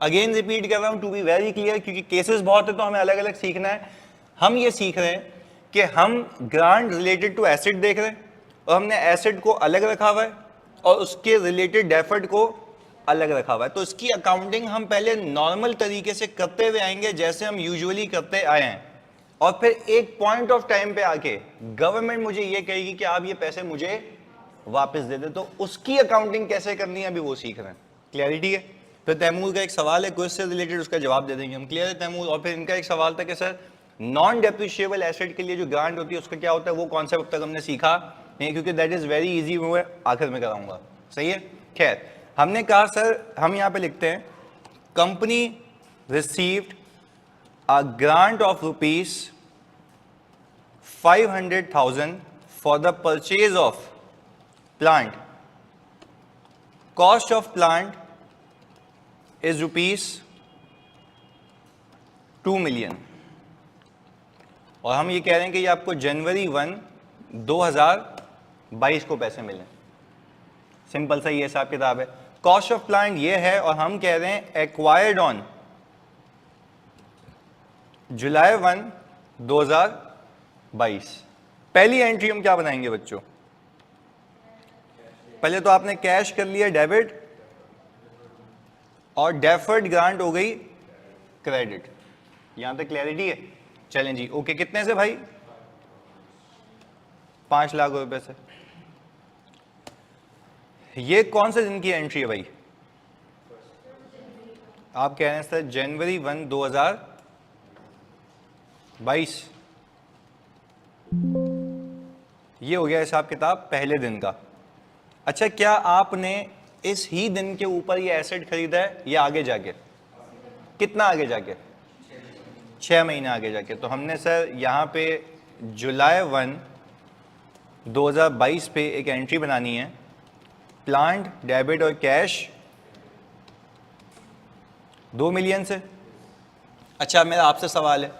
Again repeat कर रहा हूं टू बी वेरी क्लियर, क्योंकि केसेस बहुत है तो हमें अलग अलग सीखना है। हम ये सीख रहे हैं कि हम ग्रांट रिलेटेड टू एसेट देख रहे हैं और हमने एसेट को अलग रखा हुआ है और उसके रिलेटेड डेफर्ड को अलग रखा हुआ है। तो इसकी अकाउंटिंग हम पहले नॉर्मल तरीके से करते हुए आएंगे जैसे हम यूजुअली करते आए हैं, और फिर एक पॉइंट ऑफ टाइम पे आके गवर्नमेंट मुझे ये कहेगी कि आप ये पैसे मुझे वापस दे दे, तो उसकी अकाउंटिंग कैसे करनी है अभी वो सीख रहे हैं। क्लियरिटी है? फिर तैमूर का एक सवाल है क्विज से रिलेटेड, उसका जवाब दे देंगे हम। क्लियर है तैमूर? और फिर इनका एक सवाल था कि सर नॉन डेप्रिशिएबल एसेट के लिए जो ग्रांट होती है उसका क्या होता है, वो कॉन्सेप्ट अब तक हमने सीखा नहीं, क्योंकि दैट इज वेरी इजी, वो आखिर में कराऊंगा। सही है? खैर, हमने कहा सर, हम यहां पे लिखते हैं company received a grant of rupees 500,000 for the purchase of plant. Cost of plant is rupees 2 million. और हम ये कह रहे हैं कि ये आपको जनवरी 1, 2022 को पैसे मिले। सिंपल सा ये हिसाब किताब है। कॉस्ट ऑफ प्लांट ये है और हम कह रहे हैं एक्वायर्ड ऑन जुलाई 1, 2022। पहली एंट्री हम क्या बनाएंगे बच्चों? पहले तो आपने कैश कर लिया डेबिट और डेफर्ड ग्रांट हो गई क्रेडिट। यहां तक क्लैरिटी है? चलें जी, ओके। कितने से भाई? 5 लाख रुपए से। ये कौन से दिन की एंट्री है भाई? आप कह रहे हैं सर जनवरी 1, 2022। ये हो गया हिसाब किताब पहले दिन का। अच्छा, क्या आपने इस ही दिन के ऊपर ये एसेट खरीदा है या आगे जाके? कितना आगे जाके? 6 महीने आगे जाके। तो हमने सर यहाँ पे जुलाई 1, 2022 पे एक एंट्री बनानी है, प्लांट, डेबिट और कैश 2 मिलियन से। अच्छा, मेरा आपसे सवाल है,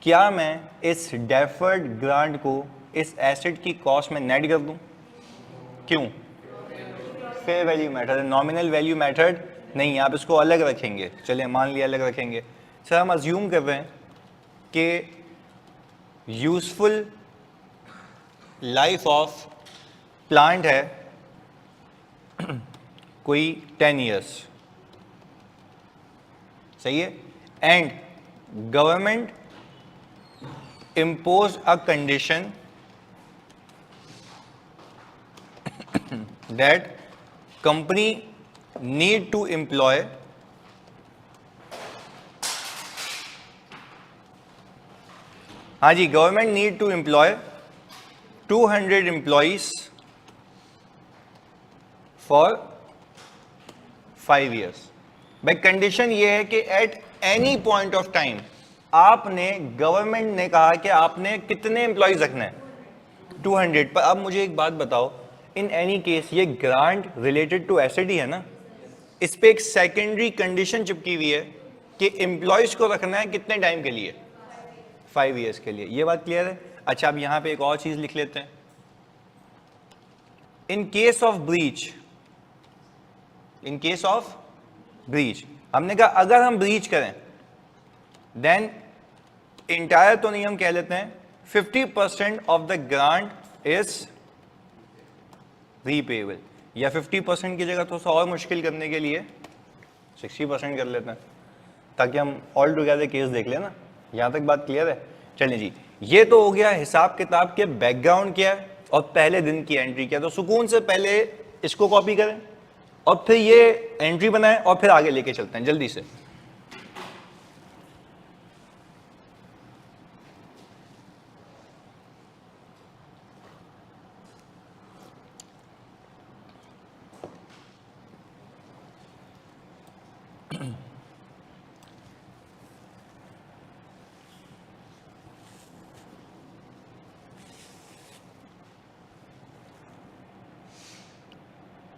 क्या मैं इस डेफर्ड ग्रांट को इस एसेट की कॉस्ट में नेट कर दूं? क्यों? Fair value method, nominal value method नहीं, आप इसको अलग रखेंगे। चलिए मान लिया अलग रखेंगे। सर हम अज्यूम कर रहे हैं कि यूजफुल लाइफ ऑफ प्लांट है कोई 10 ईयर्स। सही है? And government impose a condition that company need to employ हाँ जी, government need to employ 200 employees for 5 years. भाई कंडीशन ये है कि at any point of time आपने, गवर्नमेंट ने कहा कि आपने कितने एम्प्लॉइज रखने हैं? 200। पर अब मुझे एक बात बताओ, इन एनी केस ये ग्रांट रिलेटेड टू एसेट ही है ना, इस पे एक सेकेंडरी कंडीशन चिपकी हुई है कि एम्प्लॉयज को रखना है कितने टाइम के लिए? 5 ईयर्स के लिए। ये बात क्लियर है? अच्छा, अब यहां पे एक और चीज लिख लेते हैं, in case of breach. In case of breach हमने कहा अगर हम ब्रीच करें देन इंटायर तो नहीं, हम कह लेते हैं 50% of the grant is repayable, या 50% की जगह थोड़ा सा और मुश्किल करने के लिए 60% कर लेते हैं, ताकि हम ऑल टुगेदर केस देख लें ना। यहां तक बात क्लियर है? चलिए जी, ये तो हो गया हिसाब किताब के बैकग्राउंड क्या है और पहले दिन की एंट्री क्या है। तो सुकून से पहले इसको कॉपी करें और फिर ये एंट्री बनाएं और फिर आगे लेके चलते हैं जल्दी से।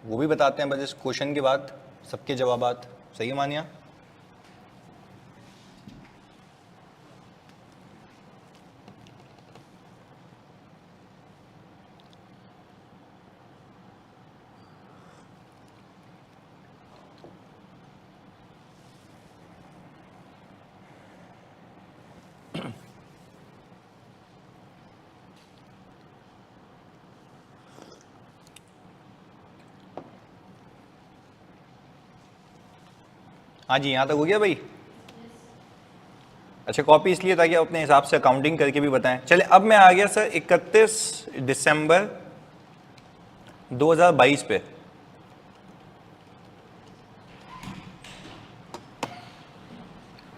वो भी बताते हैं बस इस क्वेश्चन के बाद सबके जवाबात। सही है मानिया? हाँ जी, यहाँ तक हो गया भाई। अच्छा, कॉपी इसलिए ताकि आप अपने हिसाब से अकाउंटिंग करके भी बताएं। चले, अब मैं आ गया सर 31 दिसंबर 2022 पे।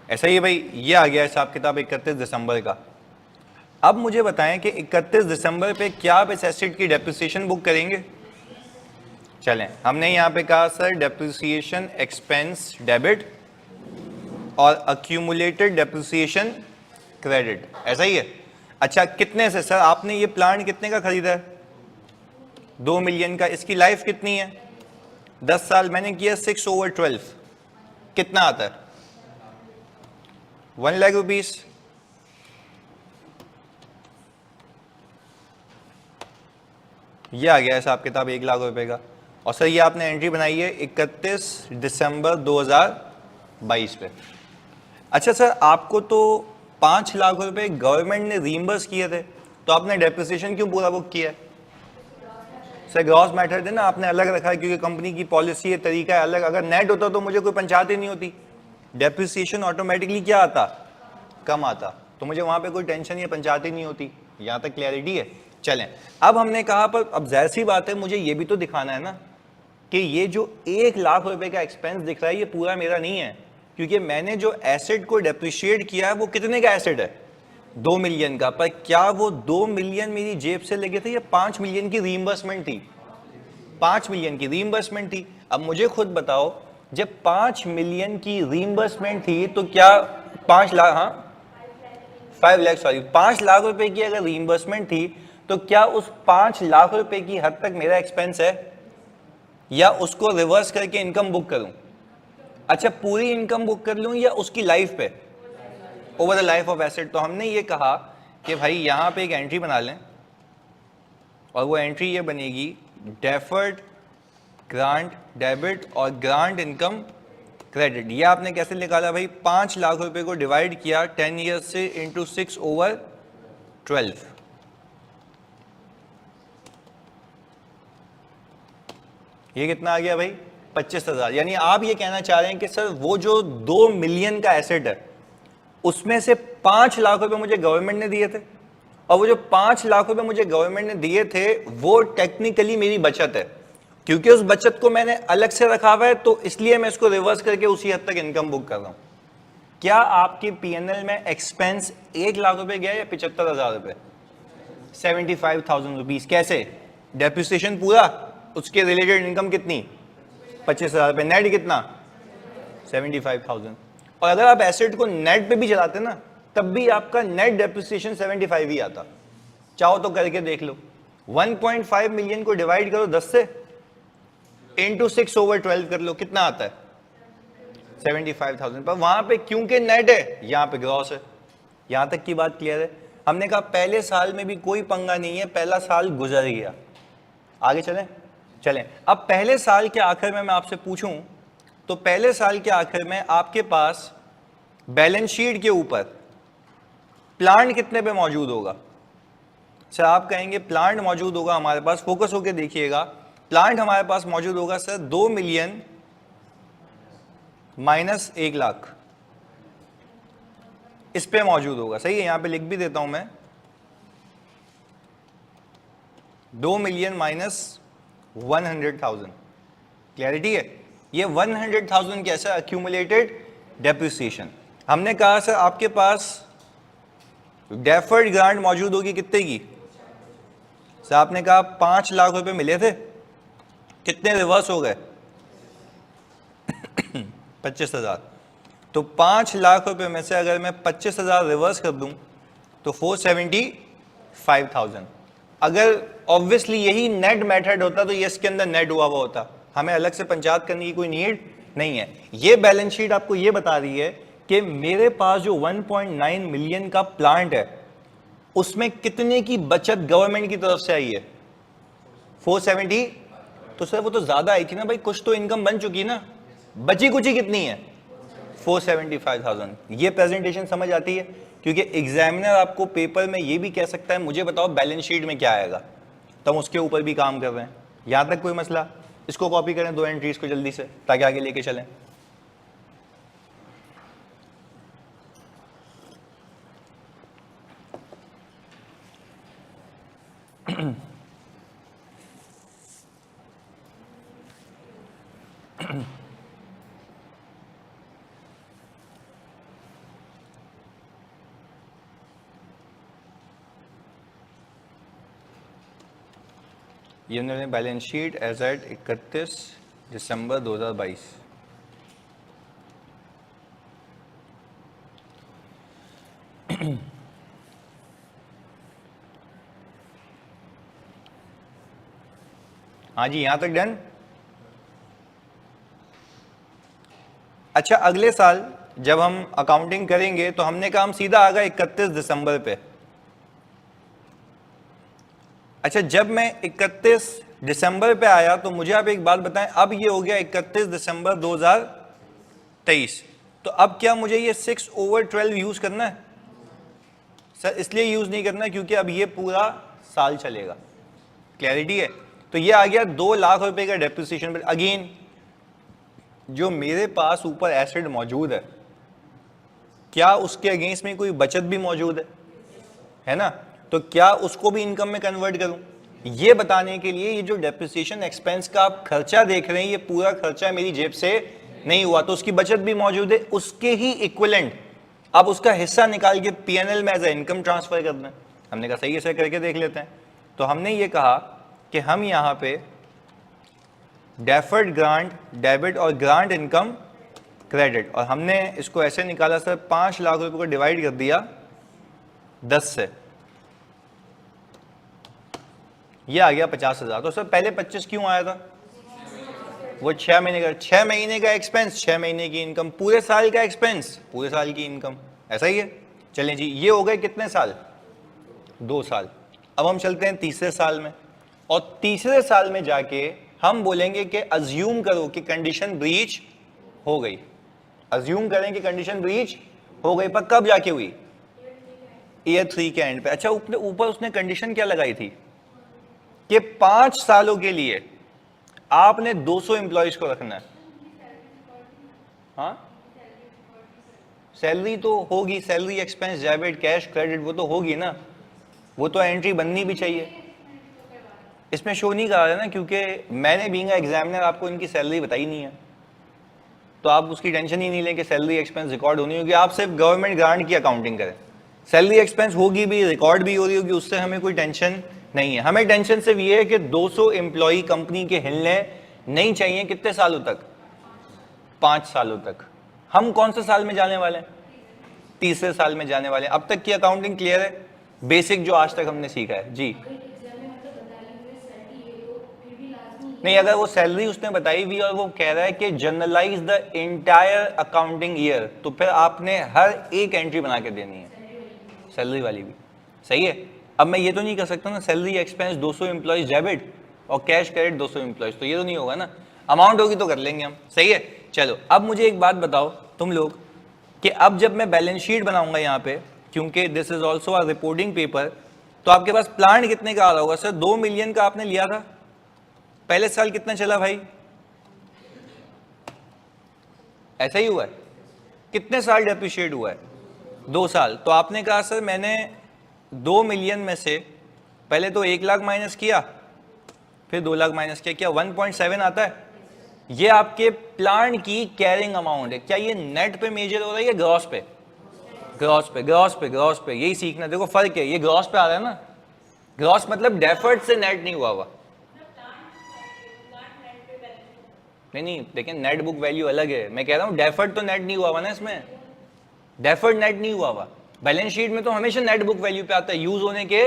ऐसा ही है भाई, ये आ गया हिसाब किताब 31 दिसंबर का। अब मुझे बताएं कि 31 दिसंबर पे क्या आप इस एसेट की डेप्रिसिएशन बुक करेंगे? चलें, हमने यहाँ पे कहा सर डेप्रिसिएशन एक्सपेंस डेबिट और अक्यूमुलेटेड डेप्रिसिएशन क्रेडिट, ऐसा ही है। अच्छा, कितने से सर? आपने ये प्लांट कितने का खरीदा है? 2 मिलियन का। इसकी लाइफ कितनी है? 10 साल। मैंने किया 6/12, कितना आता है? 1 लाख रुपीस। ये आ गया हिसाब किताब 1 लाख रुपए का। और सर ये आपने एंट्री बनाई है 31 दिसंबर 2022 पे। अच्छा सर, आपको तो 5 लाख रुपए गवर्नमेंट ने रीइंबर्स किए थे, तो आपने डेप्रिसिएशन क्यों पूरा बुक किया है? सर ग्रॉस मैथड है ना, आपने अलग रखा है क्योंकि कंपनी की पॉलिसी है, तरीका है अलग। अगर नेट होता तो मुझे कोई पंचायत ही नहीं होती, डेप्रिसिएशन ऑटोमेटिकली क्या आता? कम आता, तो मुझे वहां पे कोई टेंशन या पंचायत ही नहीं होती। यहां तक क्लैरिटी है? चलें, अब हमने कहा पर अब जाहिर सी बात है मुझे ये भी तो दिखाना है ना कि ये जो 1 लाख रुपए का एक्सपेंस दिख रहा है ये पूरा मेरा नहीं है, क्योंकि मैंने जो एसेट को डेप्रिशिएट किया है वो कितने का एसेट है? 2 मिलियन का। पर क्या वो 2 मिलियन मेरी जेब से लगे थे या 5 मिलियन की रीइंबर्समेंट थी? 5 मिलियन की रीइंबर्समेंट थी। अब मुझे खुद बताओ, जब 5 मिलियन की रीइंबर्समेंट थी तो क्या 5 लाख, हाँ 5 लाख, सॉरी 5 लाख रुपए की अगर रीइंबर्समेंट थी तो क्या उस 5 लाख रुपए की हद तक मेरा एक्सपेंस है या उसको रिवर्स करके इनकम बुक करूं? अच्छा, पूरी इनकम बुक कर लूं या उसकी लाइफ पे, over the life of asset? तो हमने ये कहा कि भाई यहां पे एक एंट्री बना लें और वो एंट्री ये बनेगी डेफर्ड ग्रांट डेबिट और ग्रांट इनकम क्रेडिट। ये आपने कैसे निकाला भाई? 5 लाख रुपए को डिवाइड किया 10 ईयर्स से इंटू 6/12। ये कितना आ गया भाई? 25,000। यानी आप ये कहना चाह रहे हैं कि सर वो जो 2 मिलियन का एसेट है उसमें से 5 लाख रुपए मुझे गवर्नमेंट ने दिए थे, और वो जो 5 लाख रुपए मुझे गवर्नमेंट ने दिए थे वो टेक्निकली मेरी बचत है, क्योंकि उस बचत को मैंने अलग से रखा हुआ है, तो इसलिए मैं इसको रिवर्स करके उसी हद तक इनकम बुक कर रहा हूं। क्या आपके पीएनएल में एक्सपेंस 1 लाख रुपए गया या 75,000 रुपए? 75,000 रुपीज। कैसे? डेप्रिसिएशन पूरा, उसके रिलेटेड इनकम कितनी? 25,000 रुपए। नेट कितना? 75,000। और अगर आप एसेट को नेट पे भी चलाते ना तब भी आपका नेट डेप्रिसिएशन 75 ही आता। चाहो तो करके देख लो। 1.5 मिलियन को डिवाइड करो 10 से, इंटू 6/12 कर लो, कितना आता है? 75,000। पर वहां पे क्योंकि नेट है, यहां पे ग्रॉस है। यहां तक की बात क्लियर है? हमने कहा पहले साल में भी कोई पंगा नहीं है, पहला साल गुजर गया। आगे चलें? चलें। अब पहले साल के आखिर में मैं आपसे पूछूं तो पहले साल के आखिर में आपके पास बैलेंस शीट के ऊपर प्लांट कितने पे मौजूद होगा? सर आप कहेंगे प्लांट मौजूद होगा हमारे पास, फोकस होकर देखिएगा, प्लांट हमारे पास मौजूद होगा सर 2 मिलियन माइनस 1 लाख, इस पे मौजूद होगा। सही है? यहां पे लिख भी देता हूं मैं, 2 मिलियन माइनस 100,000। क्लैरिटी है? ये 100,000 कैसा? Accumulated depreciation. हमने कहा सर आपके पास डेफर्ड ग्रांट मौजूद होगी कितने की? सर आपने कहा 5 लाख रुपए मिले थे, कितने रिवर्स हो गए? 25,000। तो 5 लाख रुपए में से अगर मैं 25,000 रिवर्स कर दूं तो 475,000। अगर ऑब्वियसली यही नेट मेथड होता तो ये इसके अंदर नेट हुआ हुआ होता, हमें अलग से पंचायत करने की कोई नीड नहीं है। ये बैलेंस शीट आपको ये बता रही है कि मेरे पास जो 1.9 मिलियन का प्लांट है उसमें कितने की बचत गवर्नमेंट की तरफ से आई है? 470। तो सर वो तो ज्यादा आई थी ना भाई, कुछ तो इनकम बन चुकी ना, बची कुची कितनी है? 475,000। ये प्रेजेंटेशन समझ आती है? क्योंकि एग्जामिनर आपको पेपर में ये भी कह सकता है मुझे बताओ बैलेंस शीट में क्या आएगा, तो हम उसके ऊपर भी काम कर रहे हैं। यहां तक कोई मसला? इसको कॉपी करें 2 एंट्रीज को जल्दी से ताकि आगे लेके चलें। ये उन्होंने बैलेंस शीट एज एट 31 दिसंबर 2022। हाँ जी, यहां तक डन। अच्छा, अगले साल जब हम अकाउंटिंग करेंगे तो हमने कहा हम सीधा आ गए 31 दिसंबर पे। अच्छा, जब मैं 31 दिसंबर पे आया तो मुझे आप एक बात बताएं, अब ये हो गया 31 दिसंबर 2023, तो अब क्या मुझे ये 6/12 यूज करना है? सर इसलिए यूज नहीं करना क्योंकि अब ये पूरा साल चलेगा। क्लैरिटी है? तो ये आ गया 2 लाख रुपए का डेप्रिसिएशन। अगेन जो मेरे पास ऊपर एसेट मौजूद है, क्या उसके अगेंस्ट में कोई बचत भी मौजूद है ना? तो क्या उसको भी इनकम में कन्वर्ट करूं? ये बताने के लिए ये जो डेप्रिसिएशन एक्सपेंस का आप खर्चा देख रहे हैं, ये पूरा खर्चा मेरी जेब से नहीं हुआ, तो उसकी बचत भी मौजूद है, उसके ही इक्विवेलेंट अब उसका हिस्सा निकाल के पीएनएल में एज इनकम ट्रांसफर करना है। हमने कहा सही है सर, करके देख लेते हैं। तो हमने ये कहा कि हम यहां पे डेफर्ड ग्रांट डेबिट और ग्रांट इनकम क्रेडिट, और हमने इसको ऐसे निकाला सर, 5 लाख रुपए को डिवाइड कर दिया 10 से, ये आ गया 50,000। तो सर पहले 25 क्यों आया था? वो 6 महीने का, 6 महीने का एक्सपेंस 6 महीने की इनकम, पूरे साल का एक्सपेंस पूरे साल की इनकम, ऐसा ही है। चलें जी, ये हो गए कितने साल? 2 साल। अब हम चलते हैं तीसरे साल में, और तीसरे साल में जाके हम बोलेंगे कि अज्यूम करो कि कंडीशन ब्रीच हो गई। अज्यूम करें कि कंडीशन ब्रीच हो गई, पर कब जाके हुई? ईयर 3 के एंड पे। अच्छा, ऊपर उसने कंडीशन क्या लगाई थी कि 5 सालों के लिए आपने 200 एम्प्लॉयज को रखना है। हाँ, सैलरी तो होगी, salary expense debit cash credit वो तो होगी ना, वो तो एंट्री बननी भी चाहिए। इसमें शो नहीं करा है ना, क्योंकि मैंने बीइंग एग्जामिनर आपको इनकी सैलरी बताई नहीं है, तो आप उसकी टेंशन ही नहीं लें कि सैलरी एक्सपेंस रिकॉर्ड होनी होगी। आप सिर्फ गवर्नमेंट ग्रांट की अकाउंटिंग करें, सैलरी एक्सपेंस होगी भी, रिकॉर्ड भी हो रही होगी, उससे हमें कोई टेंशन नहीं है। हमें टेंशन सिर्फ ये है कि 200 एम्प्लॉई कंपनी के हिलने नहीं चाहिए। कितने सालों तक? 5 सालों तक। हम कौन से साल में जाने वाले हैं? तीसरे साल में जाने वाले हैं। अब तक की अकाउंटिंग क्लियर है, बेसिक जो आज तक हमने सीखा है जी। नहीं, अगर वो सैलरी उसने बताई हुई और वो कह रहा है कि generalise the entire accounting year, तो फिर आपने हर एक एंट्री बना के देनी है, सैलरी वाली भी। सही है? अब मैं ये तो नहीं कर सकता ना, सैलरी एक्सपेंस 200 एम्प्लॉयज डेबिट और कैश क्रेडिट 200 एम्प्लॉयज, तो ये तो नहीं होगा ना। अमाउंट होगी तो कर लेंगे हम। सही है? चलो, अब मुझे एक बात बताओ तुम लोग कि अब जब मैं बैलेंस शीट बनाऊंगा यहाँ पे, क्योंकि this is also a reporting paper, तो आपके पास प्लांट कितने का आ रहा होगा? सर 2 मिलियन का आपने लिया था, पहले साल कितना चला भाई? ऐसा ही हुआ है। कितने साल डेप्रिशिएट हुआ है? 2 साल। तो आपने कहा सर मैंने 2 मिलियन में से पहले तो 1 लाख माइनस किया, फिर 2 लाख माइनस किया, क्या 1.7 आता है? ये आपके प्लांट की कैरिंग अमाउंट है। क्या ये नेट पे मेजर हो रहा है या ग्रॉस पे? ग्रॉस पे, ग्रॉस पे, ग्रॉस पे, यही सीखना। देखो फर्क है, ये ग्रॉस पे आ रहा है ना, ग्रॉस मतलब डेफर्ड से नेट नहीं हुआ हुआ। नहीं, देखिए नेट बुक वैल्यू अलग है, मैं कह रहा हूँ डेफर्ड तो नेट नहीं हुआ हुआ ना, इसमें डेफर्ड नेट नहीं हुआ हुआ। बैलेंस शीट में तो हमेशा नेट बुक वैल्यू पे आता है यूज होने के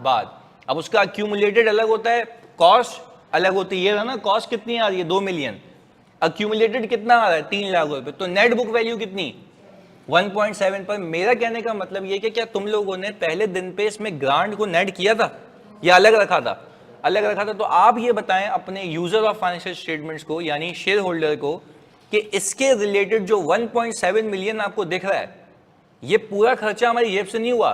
बाद। अब उसका अक्यूमुलेटेड अलग होता है, कॉस्ट अलग होती है। ये रहा ना, कॉस्ट कितनी आ रही है? 2 मिलियन। अक्यूमुलेटेड कितना आ रहा है? 3 लाख रुपए। तो नेट बुक वैल्यू कितनी? 1.7 पर। मेरा कहने का मतलब ये कि क्या तुम लोगों ने पहले दिन पे इसमें ग्रांट को नेट किया था या अलग रखा था? अलग रखा था। तो आप ये बताएं अपने यूजर ऑफ फाइनेंशियल स्टेटमेंट्स को, यानी शेयर होल्डर को, कि इसके रिलेटेड जो 1.7 मिलियन आपको दिख रहा है, ये पूरा खर्चा हमारी जेब से नहीं हुआ,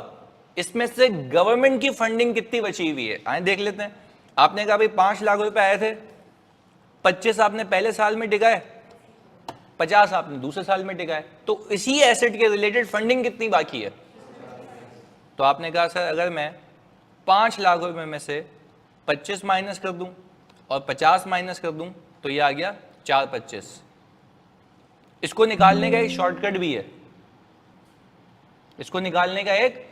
इसमें से गवर्नमेंट की फंडिंग कितनी बची हुई है? आए देख लेते हैं। आपने कहा भाई 5 लाख रुपए आए थे, 25 आपने पहले साल में टिकाए, 50 आपने दूसरे साल में टिकाए, तो इसी एसेट के रिलेटेड फंडिंग कितनी बाकी है? तो आपने कहा सर अगर मैं 5 लाख रुपए में से 25 माइनस कर दूं और 50 माइनस कर दूं, तो ये आ गया 425। इसको निकालने का एक शॉर्टकट भी है, इसको निकालने का एक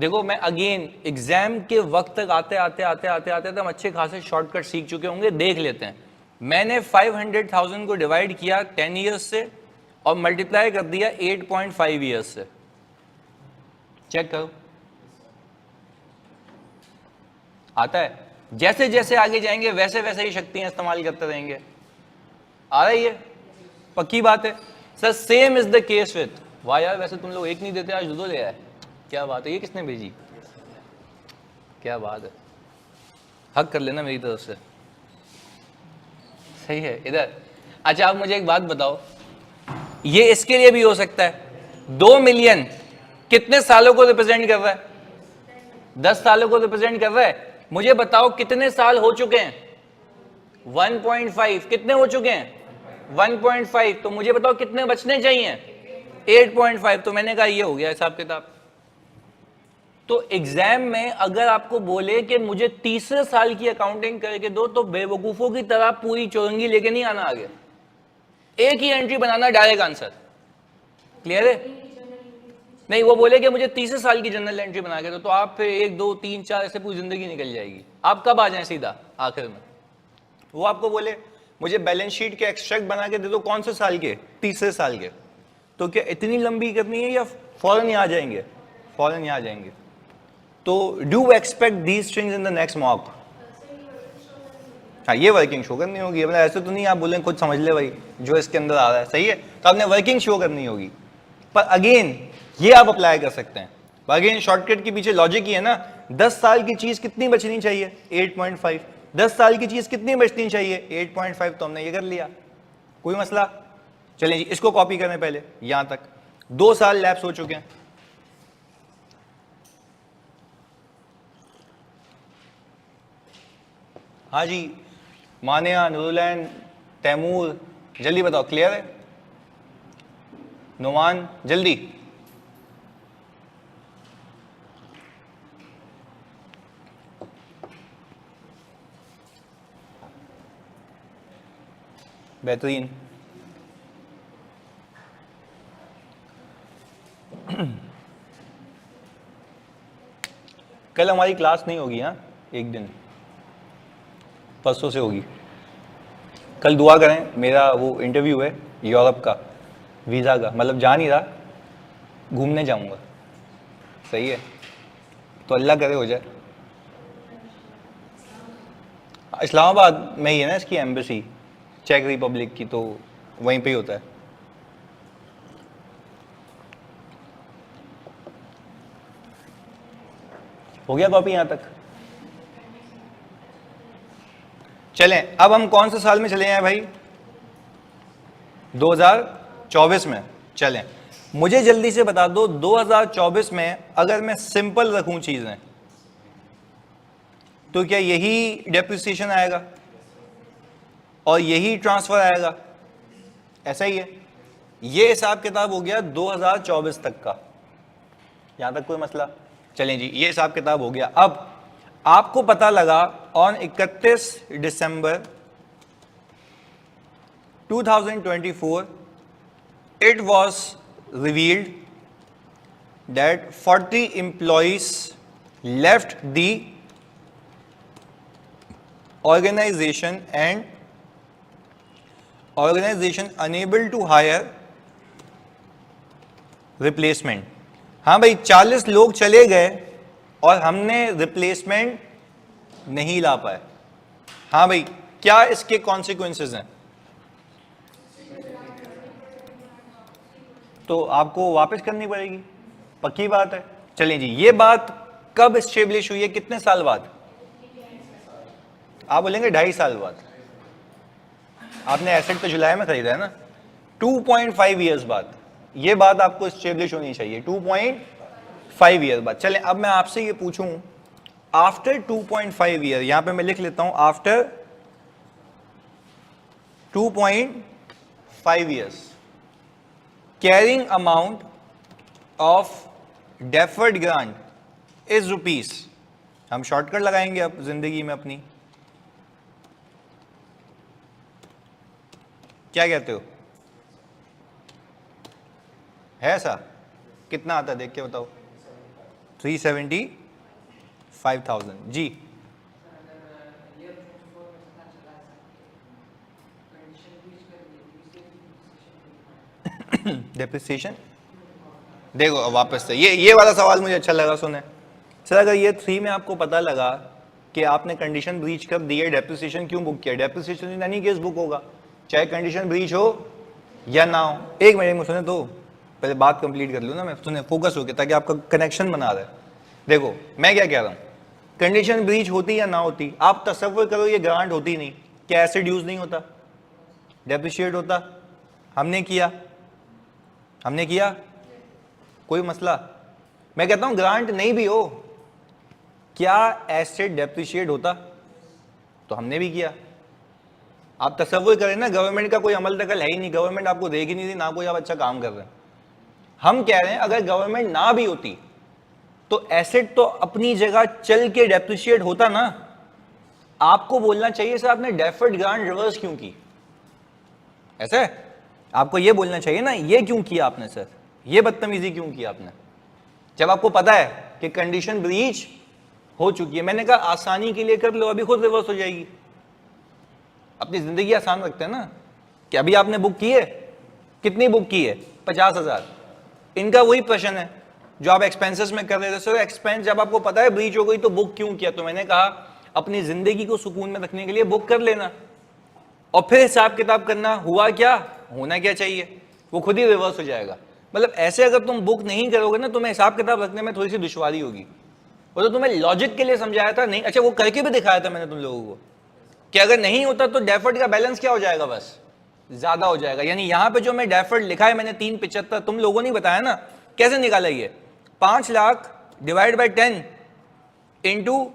देखो मैं अगेन एग्जाम के वक्त तक आते आते आते आते आते हम अच्छे खासे शॉर्टकट सीख चुके होंगे, देख लेते हैं। मैंने 500,000 को डिवाइड किया 10 ईयर्स से और मल्टीप्लाई कर दिया 8.5 ईयर्स से। चेक करो, आता है? जैसे जैसे आगे जाएंगे वैसे वैसे ही शक्तियां इस्तेमाल करते रहेंगे। आ रही है? पक्की बात है sir. Same is the case with, वाह यार वैसे तुम लोग एक नहीं देते, आज दो ले आए, क्या बात है? ये किसने भेजी? क्या बात है, हक कर लेना मेरी तरफ से, सही है। इधर अच्छा, आप मुझे एक बात बताओ, ये इसके लिए भी हो सकता है 2 मिलियन कितने सालों को रिप्रेजेंट कर रहा है? 10 सालों को रिप्रेजेंट कर रहा है। मुझे बताओ कितने साल हो चुके हैं? 1.5। कितने हो चुके हैं? 1.5। तो मुझे बताओ कितने बचने चाहिए? 8.5। तो मैंने कहा ये हो गया हिसाब किताब। तो एग्जाम में अगर आपको बोले कि मुझे तीसरे साल की अकाउंटिंग करके दो, तो बेवकूफों की तरह पूरी चौरंगी लेके नहीं आना आगे, एक ही एंट्री बनाना, डायरेक्ट आंसर। क्लियर है? नहीं, वो बोले कि मुझे तीसरे साल की जनरल एंट्री बना के दो, तो आप फिर 1 2 3 4 ऐसे पूरी जिंदगी निकल जाएगी। आप कब आ जाएं सीधा आखिर में? वो आपको बोले मुझे बैलेंस शीट के एक्सट्रैक्ट बना के दे दो, कौन से साल के? तीसरे साल के। तो क्या इतनी लंबी करनी है या फौरन ही आ जाएंगे? फौरन ही आ जाएंगे। तो do expect these things in the next mock. हाँ, ये वर्किंग शो करनी होगी। मतलब ऐसे तो नहीं आप बोलें खुद समझ ले भाई जो इसके अंदर आ रहा है, सही है? तो आपने वर्किंग शो करनी होगी। पर अगेन ये आप अप्लाई कर सकते हैं। अगेन शॉर्टकट के पीछे लॉजिक ही है ना, 10 साल की चीज कितनी बचनी चाहिए? 8.5। 10 साल की चीज कितनी बचनी चाहिए? 8.5। तो हमने ये कर लिया, कोई मसला? चलें जी, इसको कॉपी करें पहले यहां तक। 2 साल लैप्स हो चुके हैं। हाँ जी, मानिया, नूरुलैन, तैमूर, जल्दी बताओ, क्लियर है? नुमान, जल्दी। बेहतरीन। कल हमारी क्लास नहीं होगी, हाँ, एक दिन परसों से होगी। कल दुआ करें, मेरा वो इंटरव्यू है यूरोप का, वीज़ा का, मतलब जा नहीं रहा, घूमने जाऊंगा, सही है? तो अल्लाह करे हो जाए। इस्लामाबाद में ही है ना इसकी एम्बेसी, चेक रिपब्लिक की, तो वहीं पे ही होता है। हो गया कॉपी यहां तक? चलें, अब हम कौन से साल में चले हैं भाई? 2024 में। चलें, मुझे जल्दी से बता दो 2024 में अगर मैं सिंपल रखूं चीजें, तो क्या यही डेप्रिसिएशन आएगा और यही ट्रांसफर आएगा? ऐसा ही है। ये हिसाब किताब हो गया 2024 तक का। यहां तक कोई मसला? चलें जी, ये हिसाब किताब हो गया। अब आपको पता लगा on 31 December 2024 it was revealed that 40 employees left the organization and organization unable to hire replacement। हाँ भाई, 40 लोग चले गए और हमने रिप्लेसमेंट नहीं ला पाए। हाँ भाई, क्या इसके कॉन्सिक्वेंसेस हैं? तो आपको वापस करनी पड़ेगी, पक्की बात है। चलिए जी, ये बात कब एस्टेब्लिश हुई है? कितने साल बाद? आप बोलेंगे 2.5 साल बाद। आपने एसेट तो जुलाई में खरीदा है ना, 2.5 ईयर्स बाद ये बात आपको एस्टेब्लिश होनी चाहिए, 2.5 ईयर बाद। चलें, अब मैं आपसे ये पूछूं, आफ्टर 2.5 ईयर, यहां पे मैं लिख लेता हूं after 2.5 years, carrying amount of deferred grant is rupees. हम शॉर्टकट लगाएंगे अब जिंदगी में अपनी, क्या कहते हो? है ऐसा? कितना आता है देख के बताओ। 375,000 जी। डेप्रिसिएशन देखो अब वापस से ये वाला सवाल मुझे अच्छा लगा सुने सर। अगर ये 3 में आपको पता लगा कि आपने कंडीशन ब्रीच कब दी है, डेप्रिसिएशन क्यों बुक किया, depreciation in any case book होगा चाहे कंडीशन ब्रीच हो या ना हो। एक मिनट में सुने तो पहले बात कंप्लीट कर लूँ ना मैं, सुने फोकस होके ताकि आपका कनेक्शन बना रहे। देखो मैं क्या कह रहा हूँ, कंडीशन ब्रीच होती या ना होती, आप तसव्वुर करो ये ग्रांट होती नहीं, क्या एसिड यूज नहीं होता, डेप्रिशिएट होता, हमने किया कोई मसला। मैं कहता हूं ग्रांट नहीं भी हो, क्या एसेट डेप्रिशिएट होता, तो हमने भी किया। आप तसव्वुर करें ना, गवर्नमेंट का कोई अमल दखल है ही नहीं, गवर्नमेंट आपको देख ही नहीं रही, ना कोई आप अच्छा काम कर रहे हैं। हम कह रहे हैं अगर गवर्नमेंट ना भी होती तो एसेट तो अपनी जगह चल के डेप्रिशिएट होता ना। आपको बोलना चाहिए सर आपने डेफर्ड ग्रांट रिवर्स क्यों की, ऐसे आपको ये बोलना चाहिए ना, ये क्यों किया आपने सर, ये बदतमीजी क्यों की आपने, जब आपको पता है कि कंडीशन ब्रीच हो चुकी है। मैंने कहा आसानी के लिए कर लो, अभी खुद रिवर्स हो जाएगी। अपनी जिंदगी आसान रखते हैं ना, कि अभी आपने बुक की है, कितनी बुक की है, 50,000। इनका वही प्रश्न है जो आप एक्सपेंसेस में कर रहे थे, सर एक्सपेंस जब आपको पता है ब्रीच हो गई तो बुक क्यों किया। तो मैंने कहा अपनी जिंदगी को सुकून में रखने के लिए बुक कर लेना और फिर हिसाब किताब करना, हुआ क्या, होना क्या चाहिए, वो खुद ही रिवर्स हो जाएगा। मतलब ऐसे अगर तुम बुक नहीं करोगे ना, तुम्हें हिसाब किताब रखने में थोड़ी सी दुश्वारी होगी। वो तो तुम्हें लॉजिक के लिए समझाया था, नहीं अच्छा वो करके भी दिखाया था मैंने तुम लोगों को कि अगर नहीं होता तो डेफर्ड का बैलेंस क्या हो जाएगा, बस ज्यादा हो जाएगा। यानी यहां पे जो मैं डेफर्ड लिखा है मैंने 375, तुम लोगों ने बताया ना कैसे निकाला, ये 5 लाख डिवाइड बाई 10 इंटू,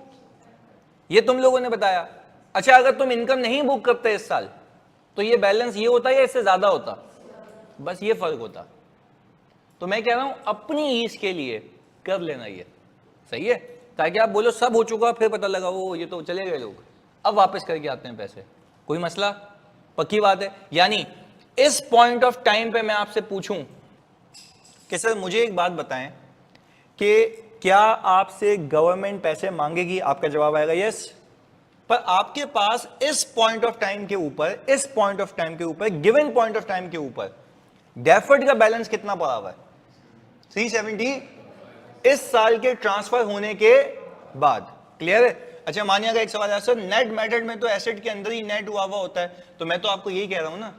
ये तुम लोगों ने बताया। अच्छा अगर तुम इनकम नहीं बुक करते इस साल तो ये बैलेंस ये होता या इससे ज्यादा होता, बस ये फर्क होता। तो मैं कह रहा हूं अपनी ईज के लिए कर लेना, ये सही है, ताकि आप बोलो सब हो चुका फिर पता लगा वो ये तो चले गए लोग, अब वापस करके आते हैं पैसे, कोई मसला, पक्की बात है। यानी इस पॉइंट ऑफ टाइम पे मैं आपसे पूछूं कि सर मुझे एक बात बताएं कि क्या आपसे गवर्नमेंट पैसे मांगेगी, आपका जवाब आएगा यस। पर आपके पास इस पॉइंट ऑफ टाइम के ऊपर, इस पॉइंट ऑफ टाइम के ऊपर, गिवन पॉइंट ऑफ टाइम के ऊपर डेफर्ड का बैलेंस कितना पड़ा हुआ है, 370 इस साल के ट्रांसफर होने के बाद। क्लियर है। अच्छा मानिए अगर एक सवाल है सर नेट मेथड में तो एसेट के अंदर ही नेट हुआ होता है, तो मैं तो आपको यही कह रहा हूं ना,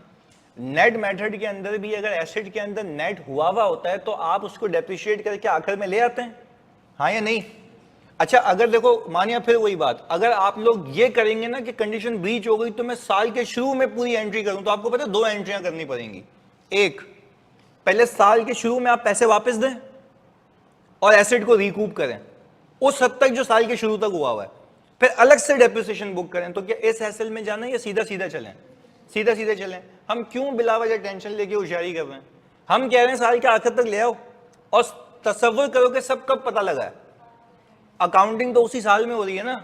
नेट मेथड के अंदर भी अगर एसेट के अंदर नेट हुआ होता है तो आप उसको डेप्रिशिएट करके आखिर में ले आते हैं, हाँ या नहीं। अच्छा अगर देखो मानिए फिर वही बात, अगर आप लोग ये करेंगे ना कि कंडीशन ब्रीच हो गई तो मैं साल के शुरू में पूरी एंट्री करूं, तो आपको पता है 2 एंट्रियां करनी पड़ेंगी। एक, पहले साल के शुरू में आप पैसे वापस दें और एसेट को रिकूप करें उस हद तक जो साल के शुरू तक हुआ है, फिर अलग से डेप्रिसिएशन बुक करें। तो क्या इस हैसल में जाना या सीधा सीधा चलें, सीधा सीधा चलें। हम क्यों बिला वजह टेंशन लेके होशियारी कर रहे हैं, हम कह रहे हैं साल के आखिर तक ले आओ और तसव्वुर करो कि सब कब पता लगा है, अकाउंटिंग तो उसी साल में हो रही है ना,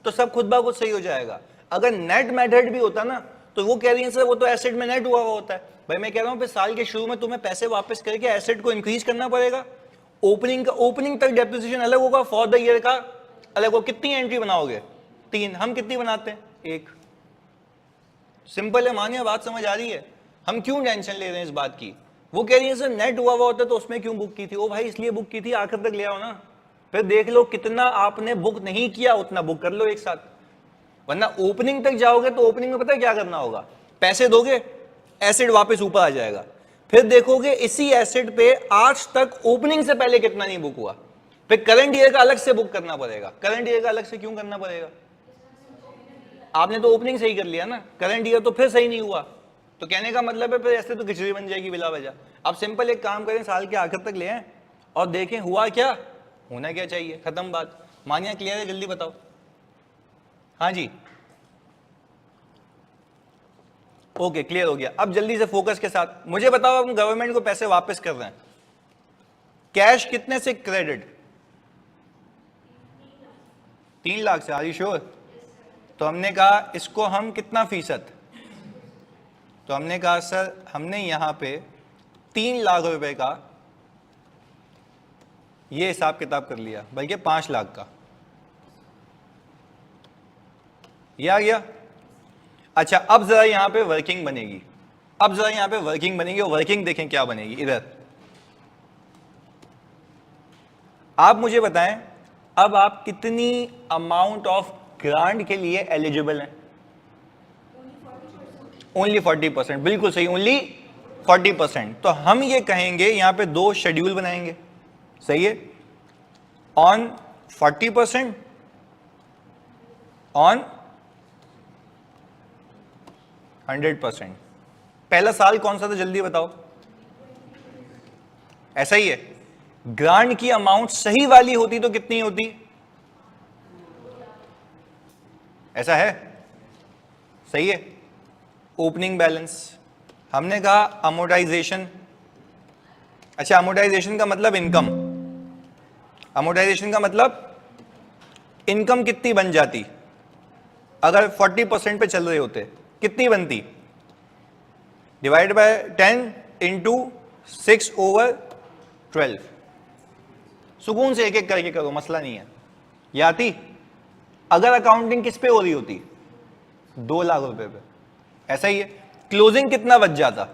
तो सब खुद ब खुद सही हो जाएगा। अगर नेट मेथड भी होता ना तो वो कह रही है सर वो तो एसेट में नेट हुआ होता है, भाई मैं कह रहा हूं फिर साल के शुरू में तुम्हें पैसे वापस करके एसेट को इंक्रीज करना पड़ेगा। ओपनिंग तक डेप्रिसिएशन अलग होगा, फॉर द ईयर का अलग होगा। कितनी एंट्री बनाओगे, 3, हम कितनी बनाते हैं, 1। सिंपल है, मानिए बात समझ आ रही है, हम क्यों टेंशन ले रहे हैं इस बात की। वो कह रही है सर नेट हुआ होता है तो उसमें क्यों बुक की थी, ओ भाई इसलिए बुक की थी आखिर तक ले आओ ना, फिर देख लो कितना आपने बुक नहीं किया उतना बुक कर लो एक साथ, वरना ओपनिंग तक जाओगे तो ओपनिंग में पता है क्या करना होगा, पैसे दोगे एसेट वापस ऊपर आ जाएगा, फिर देखोगे इसी एसेट पे आज तक ओपनिंग से पहले कितना नहीं बुक हुआ, फिर करंट ईयर का अलग से बुक करना पड़ेगा। करंट ईयर का अलग से क्यों करना पड़ेगा, आपने तो ओपनिंग सही कर लिया ना, करंट ईयर तो फिर सही नहीं हुआ, तो कहने का मतलब है फिर ऐसे तो खिचड़ी बन जाएगी बिला वजह। आप सिंपल एक काम करें, साल के आखिर तक ले आए और देखें हुआ क्या, होना क्या चाहिए, खत्म बात। मानिया क्लियर है, जल्दी बताओ। हाँ जी ओके क्लियर हो गया। अब जल्दी से फोकस के साथ मुझे बताओ, हम गवर्नमेंट को पैसे वापस कर रहे हैं, कैश कितने से क्रेडिट, 3 लाख से, आर यू श्योर। तो हमने कहा इसको हम कितना फीसद, तो हमने कहा सर हमने यहां पे 3 लाख रुपए का ये हिसाब किताब कर लिया, बल्कि 5 लाख का ये आ गया। अच्छा, अब जरा यहां पे वर्किंग बनेगी, अब जरा यहां पे वर्किंग बनेगी, और वर्किंग देखें क्या बनेगी। इधर आप मुझे बताएं, अब आप कितनी अमाउंट ऑफ ग्रांट के लिए एलिजिबल हैं? ओनली 40%, बिल्कुल सही, ओनली 40%। तो हम ये कहेंगे, यहां पे 2 शेड्यूल बनाएंगे, सही है, ऑन 40%, ऑन 100%। पहला साल कौन सा था जल्दी बताओ? ऐसा ही है, ग्रांट की अमाउंट सही वाली होती तो कितनी होती? ऐसा है, सही है। ओपनिंग बैलेंस, हमने कहा अमोर्टाइजेशन। अच्छा, अमोर्टाइजेशन का मतलब इनकम, अमोर्टाइजेशन का मतलब इनकम कितनी बन जाती अगर 40% पे चल रहे होते? कितनी बनती? Divide by 10 into 6/12। सुकून से एक एक करके करो, मसला नहीं है। ये आती अगर अकाउंटिंग किस पे हो रही होती? 2 लाख रुपए पे। ऐसा ही है, क्लोजिंग कितना बच जाता?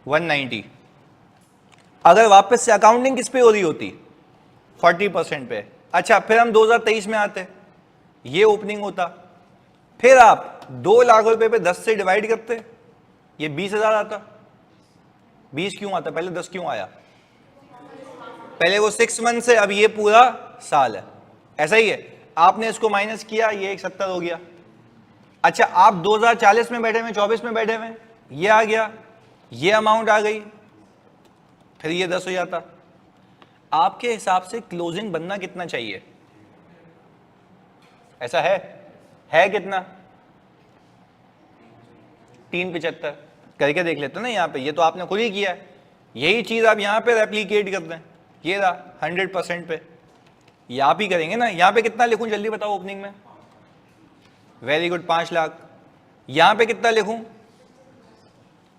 190। अगर वापस से अकाउंटिंग किस पे हो रही होती? 40% पे। अच्छा, फिर हम 2023 में आते, ये ओपनिंग होता, फिर आप 2 लाख रुपए पे 10 से डिवाइड करते, ये 20,000 आता। 20 क्यों आता? पहले 10 क्यों आया? पहले वो 6 मंथ से, अब ये पूरा साल है। ऐसा ही है, आपने इसको माइनस किया, ये 170 हो गया। अच्छा, आप 2040 में बैठे हुए, 24 में बैठे हुए, ये आ गया, ये अमाउंट आ गई, फिर ये 10 हो जाता। आपके हिसाब से क्लोजिंग बनना कितना चाहिए? ऐसा है कितना? 375 करके देख लेते ना यहां पे, ये तो आपने खुद ही किया है, यही चीज आप यहां पे रेप्लिकेट कर दें, ये रहा 100% पे, ये आप ही करेंगे ना। यहां पे कितना लिखूं जल्दी बताओ ओपनिंग में? Very good, 5 lakh. यहां पे कितना लिखूं?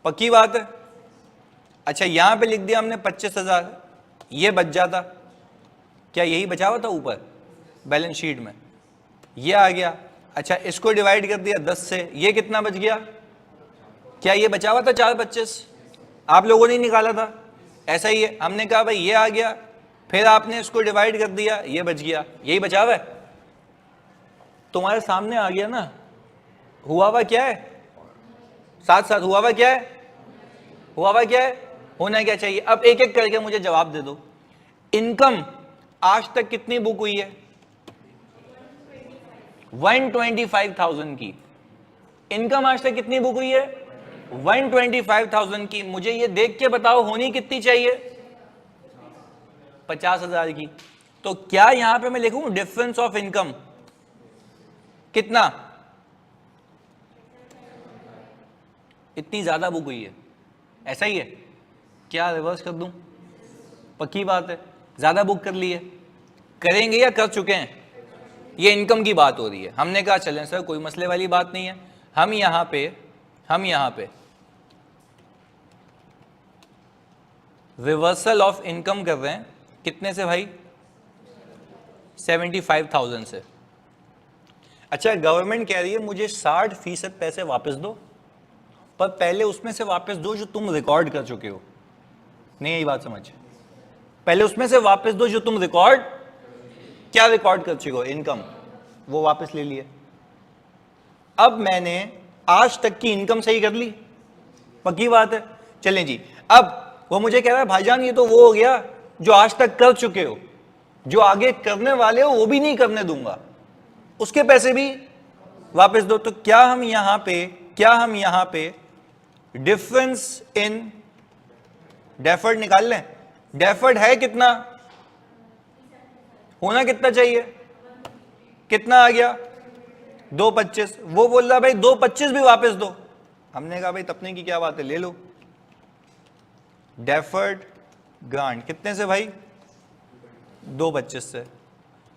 पक्की बात है। अच्छा, यहां पे लिख दिया हमने 25,000, ये बच जाता, क्या यही बचा हुआ था ऊपर बैलेंस शीट में? ये आ गया। अच्छा, इसको डिवाइड कर दिया 10 से, ये कितना बच गया? क्या ये बचा हुआ था 425? आप लोगों ने निकाला था। ऐसा ही है, हमने कहा भाई ये आ गया, फिर आपने इसको डिवाइड कर दिया, ये बच गया, यही बचा हुआ है। तुम्हारे सामने आ गया ना, हुआ हुआ क्या है? साथ साथ हुआ हुआ क्या है? हुआ हुआ क्या है? होना क्या चाहिए? अब एक एक करके मुझे जवाब दे दो। इनकम आज तक कितनी बुक हुई है? 125,000 की। इनकम आज तक कितनी बुक हुई है? 125,000 की। मुझे ये देख के बताओ होनी कितनी चाहिए? 50,000 की। तो क्या यहां पे मैं लिखूं डिफरेंस ऑफ इनकम कितना? इतनी ज्यादा बुक हुई है, ऐसा ही है क्या? रिवर्स कर दूं? पक्की बात है, ज्यादा बुक कर ली है। करेंगे या कर चुके हैं? ये इनकम की बात हो रही है। हमने कहा चलें सर, कोई मसले वाली बात नहीं है, हम यहां पे रिवर्सल ऑफ इनकम कर रहे हैं। कितने से भाई? 75,000 से। अच्छा, गवर्नमेंट कह रही है मुझे 60% पैसे वापस दो, पर पहले उसमें से वापस दो जो तुम रिकॉर्ड कर चुके हो। नहीं, यही बात समझ, पहले उसमें से वापस दो जो तुम रिकॉर्ड, क्या रिकॉर्ड कर चुके हो? इनकम, वो वापस ले लिए। अब मैंने आज तक की इनकम सही कर ली, पक्की बात है। चलें जी, अब वो मुझे कह रहा है भाईजान ये तो वो हो गया जो आज तक कर चुके हो, जो आगे करने वाले हो वो भी नहीं करने दूंगा, उसके पैसे भी वापस दो। तो क्या हम यहां पे डिफरेंस इन डेफर्ड निकाल लें? डेफर्ड है कितना? होना कितना चाहिए? कितना आ गया? 225। वो बोल रहा भाई 225 भी वापस दो। हमने कहा भाई तपने की क्या बात है, ले लो। डेफर्ड ग्रांट कितने से भाई? 225 से।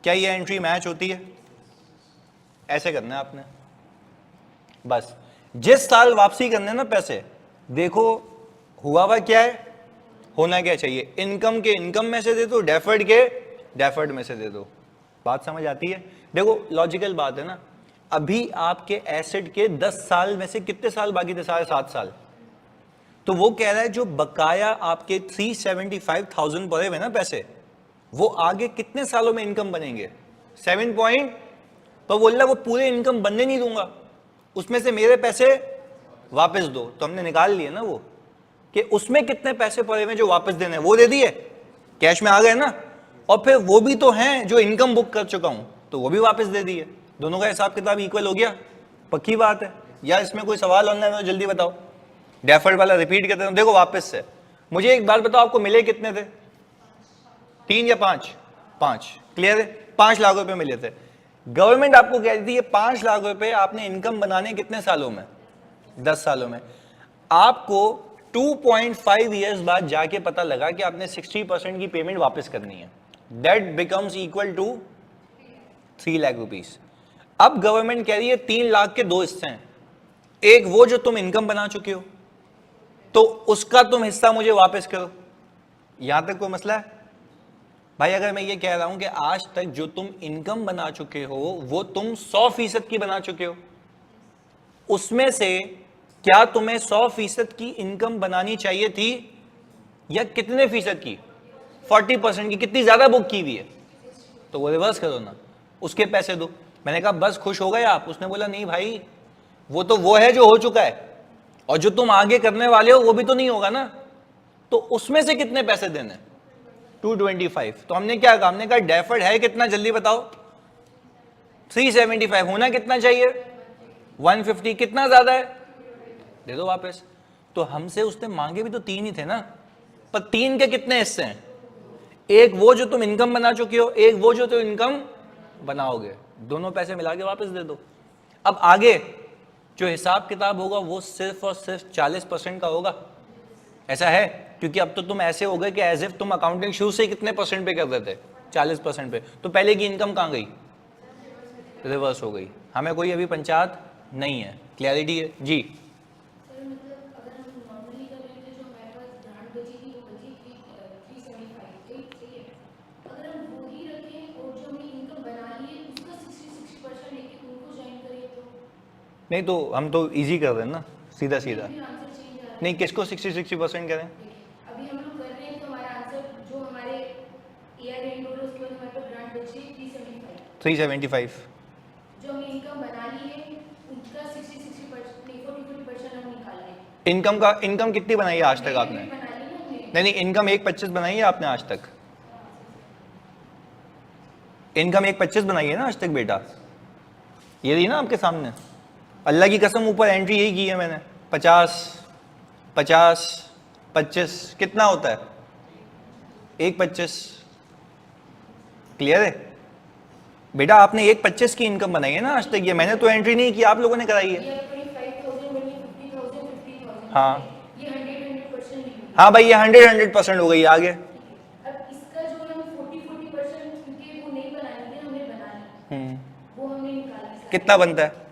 क्या ये एंट्री मैच होती है? ऐसे करना है आपने, बस जिस साल वापसी करने ना पैसे, देखो हुआ क्या है, होना क्या चाहिए, इनकम के इनकम में से दे दो, डेफर्ड के डेफर्ड में से दे दो। बात समझ आती है? देखो लॉजिकल बात है ना, अभी आपके एसेट के 10 साल में से कितने साल बाकी थे, साढ़े 7 साल। तो वो कह रहा है जो बकाया आपके 375,000 पड़े हुए ना पैसे, वो आगे कितने सालों में इनकम बनेंगे, 7 पॉइंट। तो बोल रहा वो पूरे इनकम बनने नहीं दूंगा, उसमें से मेरे पैसे वापस दो। तो हमने निकाल लिए ना वो कि उसमें कितने पैसे पड़े हुए जो वापस देने हैं, वो दे दिए, कैश में आ गए ना, और फिर वो भी तो हैं जो इनकम बुक कर चुका हूं, तो वो भी वापस दे दिए। दोनों का हिसाब किताब इक्वल हो गया, पक्की बात है। या इसमें कोई सवाल ऑनलाइन है तो जल्दी बताओ। डेफर्ड वाला रिपीट करते हैं, देखो वापस से मुझे एक बात बताओ, आपको मिले कितने थे, 3 या 5? 5, क्लियर है, 5 लाख रुपए मिले थे। गवर्नमेंट आपको कह रही थी ये 5 लाख रुपए आपने इनकम बनाने कितने सालों में, 10 सालों में। आपको 2.5 ईयर्स बाद जाके पता लगा कि आपने 60% की पेमेंट वापस करनी है, that becomes equal to 3 lakh rupees. अब गवर्नमेंट कह रही है 3 लाख के 2 हिस्से हैं, एक वो जो तुम इनकम बना चुके हो तो उसका तुम हिस्सा मुझे वापस करो। यहां तक कोई मसला है भाई? अगर मैं ये कह रहा हूं कि आज तक जो तुम इनकम बना चुके हो वो तुम 100% की बना चुके हो, उसमें से क्या तुम्हें 100% की इनकम बनानी चाहिए थी या कितने फीसद की, 40% की? कितनी ज्यादा बुक की हुई है, तो वो रिवर्स करो ना, उसके पैसे दो। मैंने कहा बस खुश हो गए आप? उसने बोला नहीं भाई, वो तो वो है जो हो चुका है, और जो तुम आगे करने वाले हो वो भी तो नहीं होगा ना, तो उसमें से कितने पैसे देने, 225। तो हमने क्या कहा, हमने कहा डेफर्ड है कितना, जल्दी बताओ, 375, होना कितना चाहिए, 150, कितना ज्यादा है, दे दो वापस। तो हमसे उसने मांगे भी तो 3 ही थे ना, पर 3 के कितने हिस्से हैं, एक वो जो तुम इनकम बना चुके हो, एक वो जो तुम इनकम बनाओगे, दोनों पैसे मिला के वापस दे दो। अब आगे जो हिसाब किताब होगा वो सिर्फ और सिर्फ 40% का होगा, ऐसा है? क्योंकि अब तो तुम ऐसे हो गए कि एज इफ तुम अकाउंटिंग शुरू से कितने परसेंट पे कर देते, 40% पे, तो पहले की इनकम कहां गई, रिवर्स हो गई। हमें कोई अभी पंचायत नहीं है, क्लैरिटी है जी? नहीं तो हम तो इजी कर रहे हैं ना, सीधा सीधा। नहीं, किसको 60% करें? अभी हम लोग कर रहे हैं तो हमारा आंसर जो हमारे ईयर एंड हो रहा है उसके बाद हमारे पास ग्रांट बची 375। जो हमने इनकम बना ली है उसका 60% नहीं 40% हम निकाल रहे हैं। इनकम का, इनकम कितनी बनाई है आज तक आपने? नहीं, इनकम 1.25 बनाई है आपने आज तक, इनकम 1.25 बनाई है ना आज तक बेटा, ये रही ना आपके सामने। अल्लाह की कसम ऊपर एंट्री यही की है मैंने, 50, 50, 25, कितना होता है, 1.25, क्लियर है बेटा? आपने 1.25 की इनकम बनाई है ना आज तक, ये मैंने तो एंट्री नहीं की, आप लोगों ने कराई है। हाँ हाँ भाई, ये 100% हो गई, आगे कितना बनता है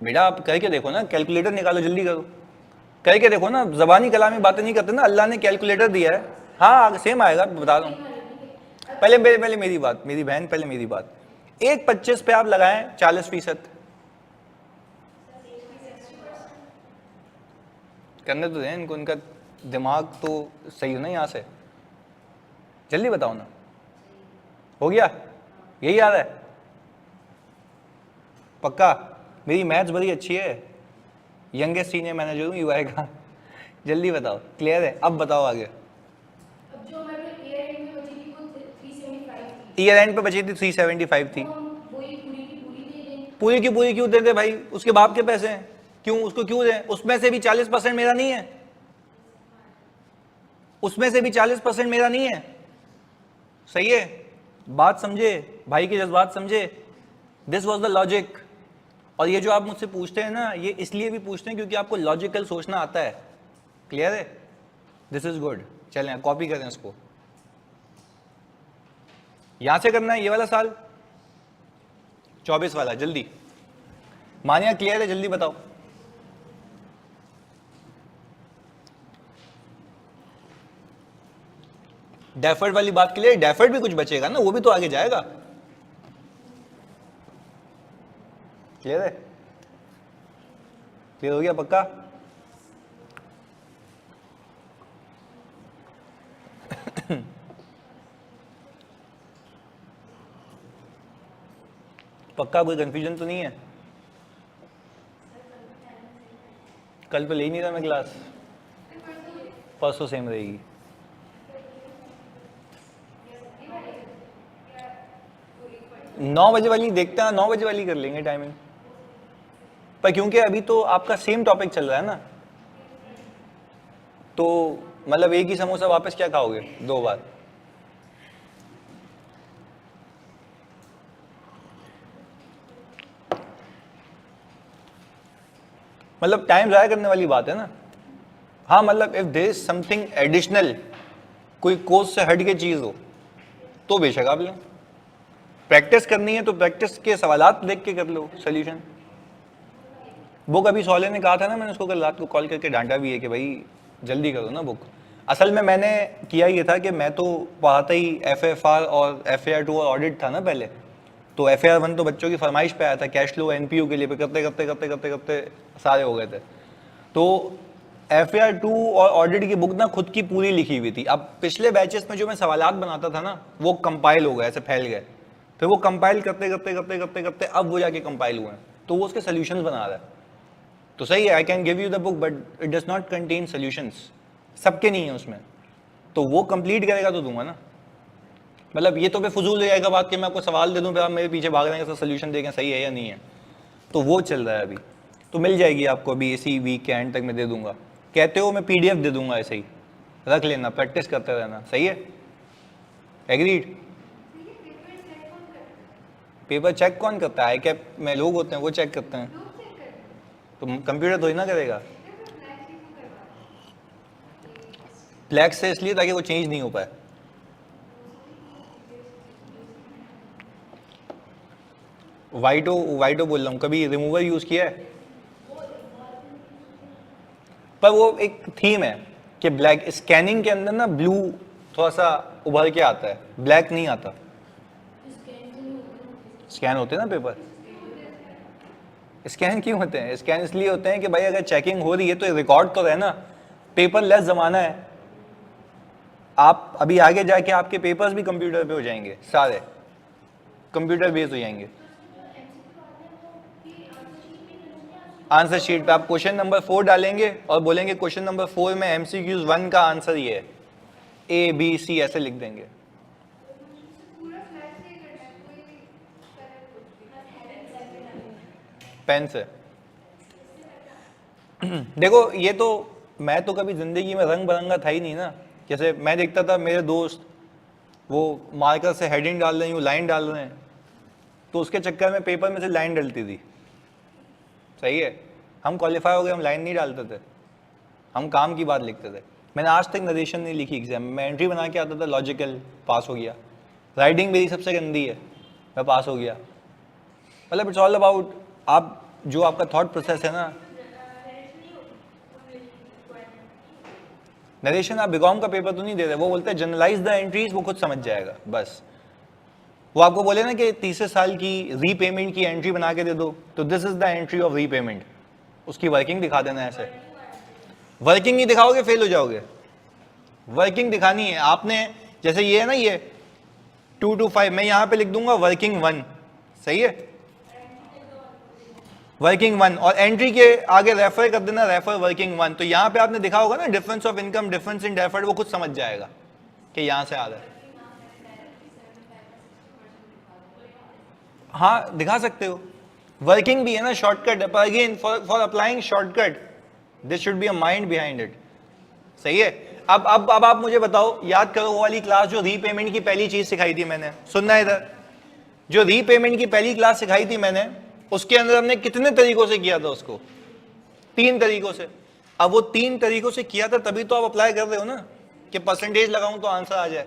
बेटा? आप करके देखो ना, कैलकुलेटर निकालो, जल्दी करो, करके देखो ना, जबानी कलामी बातें नहीं करते ना, अल्लाह ने कैलकुलेटर दिया है। हाँ सेम आएगा, बता दूं। पहले मेरी बात, मेरी बहन, पहले मेरी बात, 1.25 पे आप लगाएं 40%, करने तो दें इनको, इनका दिमाग तो सही हो ना, यहाँ से जल्दी बताओ ना, हो गया? यही याद है पक्का? मेरी मैथ्स बड़ी अच्छी है, यंगेस्ट सीनियर मैनेजर हूँ यूआई का। जल्दी बताओ, क्लियर है? अब बताओ आगे। अब जो हमारे ईयर एंड में बची थी वो 375 थी, ईयर एंड पे बची थी 375 थी, वही पूरी की पूरी दे दें। पूरी की पूरी क्यों दे दे भाई? उसके बाप के पैसे हैं, क्यों उसको क्यों दें? उसमें से भी 40% मेरा नहीं है, उसमें से भी 40% मेरा नहीं है, सही है? बात समझे, भाई के जज्बात समझे, दिस वॉज द लॉजिक। और ये जो आप मुझसे पूछते हैं ना, ये इसलिए भी पूछते हैं क्योंकि आपको लॉजिकल सोचना आता है, क्लियर है? This is good. चलें कॉपी करें इसको, यहां से करना है ये वाला साल 24 वाला, जल्दी मानिया, क्लियर है? जल्दी बताओ। डेफर्ड वाली बात के लिए डेफर्ड भी कुछ बचेगा ना, वो भी तो आगे जाएगा। क्लियर है? क्लियर हो गया पक्का? पक्का, कोई कंफ्यूजन तो नहीं है? कल तो ले नहीं रहा मैं क्लास, परसों सेम रहेगी। नौ बजे वाली देखते हैं, 9 बजे वाली कर लेंगे टाइमिंग, पर क्योंकि अभी तो आपका सेम टॉपिक चल रहा है ना, तो मतलब एक ही समोसा वापस क्या खाओगे 2 बार? मतलब टाइम ज़ाया करने वाली बात है ना। हाँ मतलब if there is something additional, कोई कोर्स से हट के चीज़ हो तो बेशक आप लें। प्रैक्टिस करनी है तो प्रैक्टिस के सवालात देख के कर लो सोल्यूशन। बुक अभी सौले ने कहा था ना, मैंने उसको कल रात को कॉल करके डांटा भी है कि भाई जल्दी करो ना बुक। असल में मैंने किया ये था कि मैं तो पढ़ाता ही FFR और FAR2 और ऑडिट था ना पहले, तो FAR1 तो बच्चों की फरमाइश पे आया था, कैश फ्लो NPU के लिए, पे करते करते करते करते करते सारे हो गए थे। तो FAR2 और ऑडिट की बुक ना खुद की पूरी लिखी हुई थी। अब पिछले बैचेस में जो मैं सवालात बनाता था ना वो कंपाइल हो गए, ऐसे फैल गए, फिर वो कंपाइल करते करते करते करते करते अब वो जाके कंपाइल हुए हैं, तो वो उसके सोल्यूशंस बना रहा है। तो सही है, I can give you the book but it does not contain solutions, सबके नहीं है उसमें, तो वो कंप्लीट करेगा तो दूंगा ना। मतलब ये तो फिर फजूल हो जाएगा बात कि मैं आपको सवाल दे दूं फिर आप मेरे पीछे भाग रहे हैं सोल्यूशन देखें सही है या नहीं है, तो वो चल रहा है अभी। तो मिल जाएगी आपको अभी, इसी वीक के एंड तक मैं दे दूंगा। कहते हो मैं PDF दे दूंगा, ऐसे ही रख लेना, प्रैक्टिस करते रहना। सही है? एग्रीड? पेपर चेक कौन करता है? ICAP में लोग होते हैं वो चेक करते हैं, तो कंप्यूटर तो ही ना करेगा। ब्लैक से इसलिए ताकि वो चेंज नहीं हो पाए। वाइटो बोल रहा हूँ, कभी रिमूवर यूज किया है? पर वो एक थीम है कि ब्लैक स्कैनिंग के अंदर ना ब्लू थोड़ा सा उभर के आता है, ब्लैक नहीं आता। स्कैन होते हैं ना पेपर, स्कैन क्यों होते हैं? स्कैन इसलिए होते हैं कि भाई अगर चेकिंग हो रही है तो रिकॉर्ड तो रहे ना। पेपर लेस जमाना है, आप अभी आगे जाके आपके पेपर्स भी कंप्यूटर पे हो जाएंगे, सारे कंप्यूटर बेस्ड हो जाएंगे। आंसर शीट पे आप क्वेश्चन नंबर 4 डालेंगे और बोलेंगे क्वेश्चन नंबर 4 में MCQs 1 का आंसर ये है, ABC ऐसे लिख देंगे। पेन से देखो, ये तो मैं तो कभी जिंदगी में रंग बिरंगा था ही नहीं ना। जैसे मैं देखता था मेरे दोस्त वो मार्कर से हेडिंग डाल रहे हैं, लाइन डाल रहे हैं, तो उसके चक्कर में पेपर में से लाइन डलती थी। सही है, हम क्वालिफाई हो गए, हम लाइन नहीं डालते थे, हम काम की बात लिखते थे। मैंने आज तक नरेशन नहीं लिखी एग्जाम में, मैं एंट्री बना के आता था, लॉजिकल, पास हो गया। राइटिंग मेरी सबसे गंदी है, मैं पास हो गया। मतलब इट्स ऑल अबाउट आप जो आपका थॉट प्रोसेस है ना। नरेशन आप बीकॉम का पेपर तो नहीं दे रहे, वो बोलते हैं जनरलाइज द एंट्रीज, वो खुद समझ जाएगा बस। वो आपको बोले ना कि तीसरे साल की रीपेमेंट की एंट्री बना के दे दो, तो this is the entry of repayment, उसकी वर्किंग दिखा देना। ऐसे वर्किंग नहीं दिखाओगे फेल हो जाओगे, वर्किंग दिखानी है आपने। जैसे ये है ना, ये 2 to 5, मैं यहाँ पे लिख दूंगा वर्किंग 1, सही है, वर्किंग 1, और एंट्री के आगे रेफर कर देना, रेफर वर्किंग 1। तो यहाँ पे आपने दिखा होगा ना difference of income, difference in deferred, वो खुद समझ जाएगा कि यहाँ से आ रहा है। हाँ दिखा सकते हो, वर्किंग भी है ना, शॉर्टकट है, पर again for applying shortcut this should be a mind behind it. सही है? अब आप मुझे बताओ, याद करो वो वाली क्लास जो रीपेमेंट की पहली चीज सिखाई थी मैंने, सुनना इधर, जो रीपेमेंट की पहली क्लास सिखाई थी मैंने, उसके अंदर हमने कितने तरीकों से किया था उसको? 3 तरीकों से। अब वो 3 तरीकों से किया था तभी तो आप अप्लाई कर रहे हो ना, कि परसेंटेज लगाऊं तो आंसर आ जाए।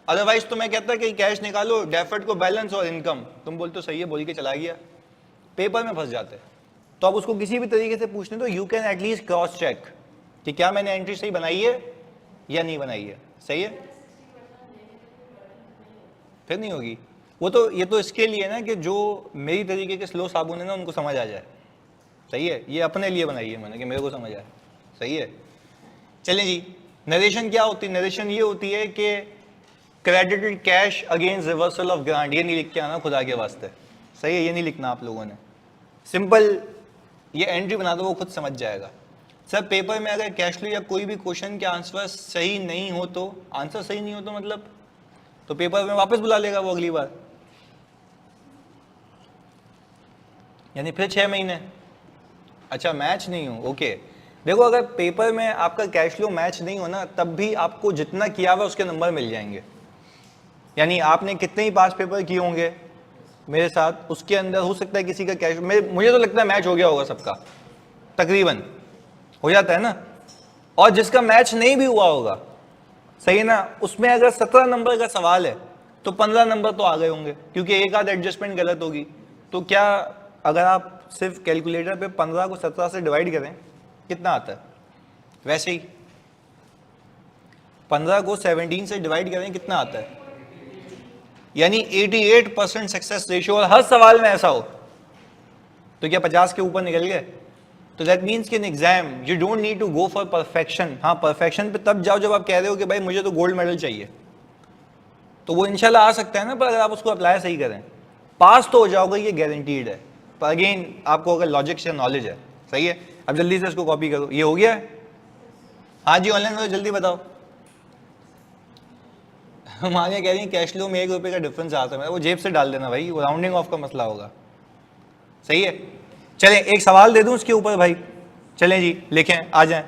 अदरवाइज तो मैं कहता कि कैश निकालो, डेफर्ड को बैलेंस और इनकम, तुम बोलते सही है बोल के चला गया, पेपर में फंस जाते। तो आप उसको किसी भी तरीके से पूछने, तो you can at least cross check कि क्या मैंने एंट्री सही बनाई है या नहीं बनाई है। सही है? फिर नहीं होगी। वो तो ये तो इसके लिए ना कि जो मेरी तरीके के स्लो साबुन है ना उनको समझ आ जाए। सही है, ये अपने लिए बनाई है मैंने कि मेरे को समझ आए। सही है, चलें जी। नरेशन क्या होती है? नरेशन ये होती है कि credited cash against reversal of grant. ये नहीं लिख के आना खुदा के वास्ते। सही है, ये नहीं लिखना आप लोगों ने। सिंपल ये एंट्री बना दो, वो खुद समझ जाएगा। सर पेपर में अगर कैश फ्लो या कोई भी क्वेश्चन के आंसर सही नहीं हो तो, आंसर सही नहीं हो तो मतलब तो पेपर में वापस बुला लेगा वो अगली बार, यानी फिर 6 महीने। अच्छा मैच नहीं हो, ओके। देखो अगर पेपर में आपका कैश फ्लो मैच नहीं हो ना, तब भी आपको जितना किया हुआ उसके नंबर मिल जाएंगे। यानी आपने कितने ही पास पेपर किए होंगे मेरे साथ, उसके अंदर हो सकता है किसी का कैश, मुझे तो लगता है मैच हो गया होगा सबका, तकरीबन हो जाता है ना। और जिसका मैच नहीं भी हुआ होगा, सही है ना, उसमें अगर 17 नंबर का सवाल है तो 15 नंबर तो आ गए होंगे, क्योंकि एक आध एडजस्टमेंट गलत होगी। तो क्या अगर आप सिर्फ कैलकुलेटर पे 15 को 17 से डिवाइड करें कितना आता है? वैसे ही 15 को 17 से डिवाइड करें कितना आता है? यानी 88% सक्सेस रेशियो। और हर सवाल में ऐसा हो तो क्या 50 के ऊपर निकल गए? तो दैट मीन्स कि in exam you don't need to go for perfection. हाँ परफेक्शन पे तब जाओ जब आप कह रहे हो कि भाई मुझे तो गोल्ड मेडल चाहिए, तो वो इंशाल्लाह आ सकता है ना, पर अगर आप उसको अप्लाई सही करें पास तो हो जाओगे, ये गारंटीड है। पर अगेन आपको अगर लॉजिक से नॉलेज है। सही है, अब जल्दी से इसको कॉपी करो। ये हो गया है? हाँ जी ऑनलाइन करो, जल्दी बताओ। हमारे यहाँ कह रही है कैश फ्लो में 1 रुपये का डिफरेंस आता है, वो जेब से डाल देना भाई, वो राउंडिंग ऑफ का मसला होगा। सही है, चलें एक सवाल दे दूं उसके ऊपर भाई। चलें जी लिखें, आ जाएं।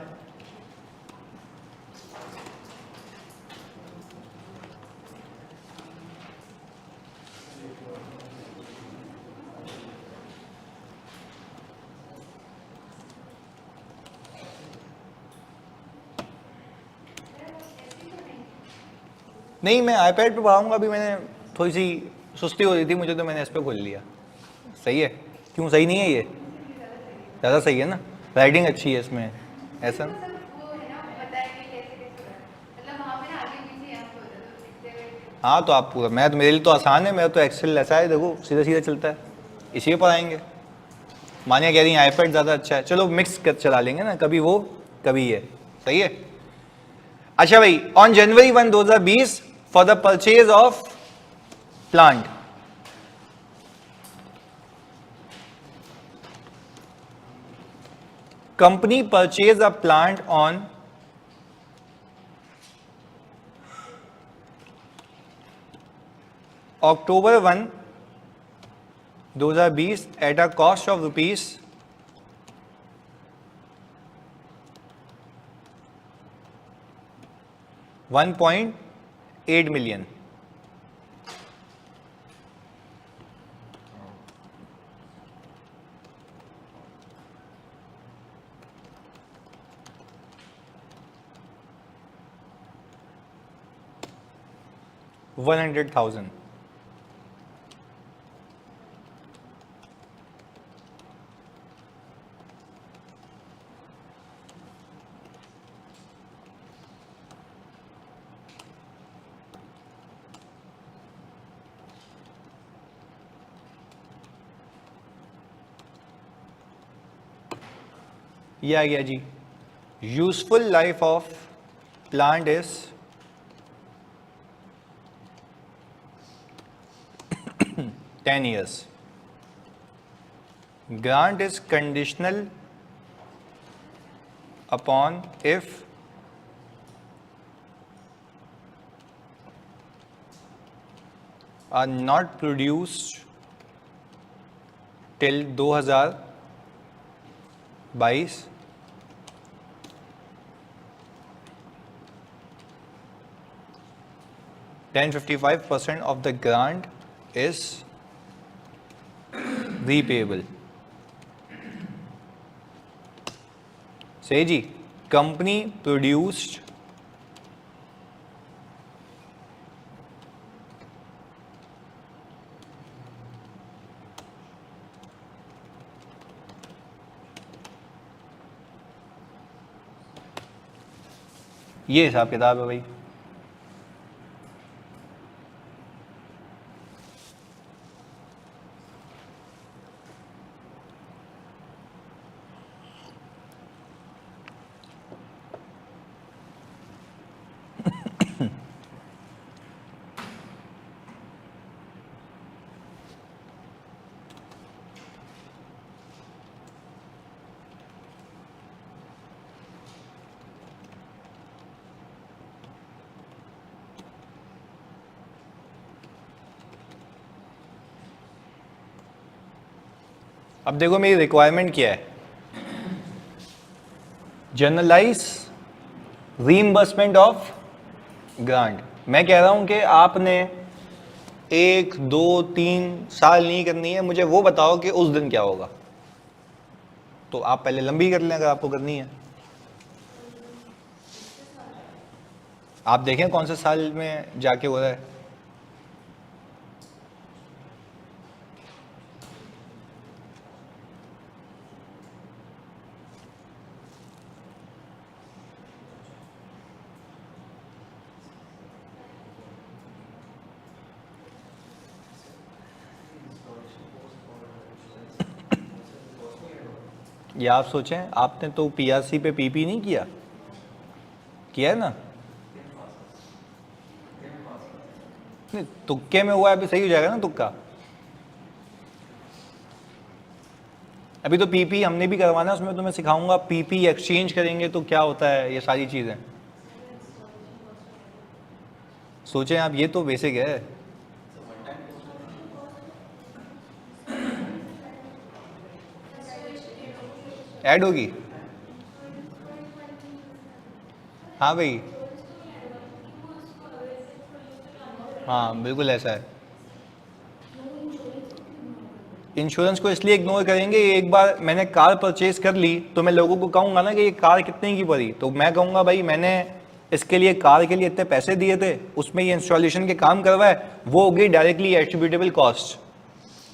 नहीं मैं आईपैड पे पढ़ाऊंगा, अभी मैंने थोड़ी सी सुस्ती हो रही थी मुझे तो मैंने इस पे खोल लिया। सही है, क्यों सही नहीं है? ये ज़्यादा सही है ना, राइटिंग अच्छी है इसमें, ऐसा ना? हाँ तो आप पूरा, मैं तो मेरे लिए तो आसान है, मेरा तो एक्सेल ऐसा है देखो सीधा सीधा चलता है, इसी पर आएंगे। मानिया कह रही है आईपैड ज़्यादा अच्छा है, चलो मिक्स कर चला लेंगे ना, कभी वो कभी ये। सही है। अच्छा भाई, on January 1, 2020 for the purchase of plant, company purchased a plant on October 1, 2020 at a cost of rupees 1.8 million. $100,000. ये आ गया जी। Useful life of plant is 10 years. Grant is conditional upon if are not produced till 2022, 10-55% of the grant is repayable. सही जी, company produced ये हिसाब किताब है भाई। अब देखो मेरी रिक्वायरमेंट क्या है, जर्नलाइज रीइंबर्समेंट ऑफ ग्रांट। मैं कह रहा हूं कि आपने 1 2 3 साल नहीं करनी है, मुझे वो बताओ कि उस दिन क्या होगा। तो आप पहले लंबी कर लें अगर आपको करनी है। आप देखें कौन से साल में जाके हो रहा है। या आप सोचें, आपने तो पीआरसी पे पीपी नहीं किया, किया है ना? नहीं, तुक्के में हुआ है, अभी सही हो जाएगा ना तुक्का। अभी तो पीपी हमने भी करवाना है, उसमें तो मैं सिखाऊंगा पीपी एक्सचेंज करेंगे तो क्या होता है, ये सारी चीजें सोचें आप। ये तो बेसिक है। ऐड होगी, हाँ भाई, हाँ बिल्कुल ऐसा है। इंश्योरेंस को इसलिए इग्नोर करेंगे, एक बार मैंने कार परचेज कर ली तो मैं लोगों को कहूंगा ना कि ये कार कितने की पड़ी, तो मैं कहूंगा भाई मैंने इसके लिए, कार के लिए इतने पैसे दिए थे, उसमें ये इंस्टॉलेशन के काम करवाए, वो हो गई डायरेक्टली एट्रीब्यूटेबल कॉस्ट,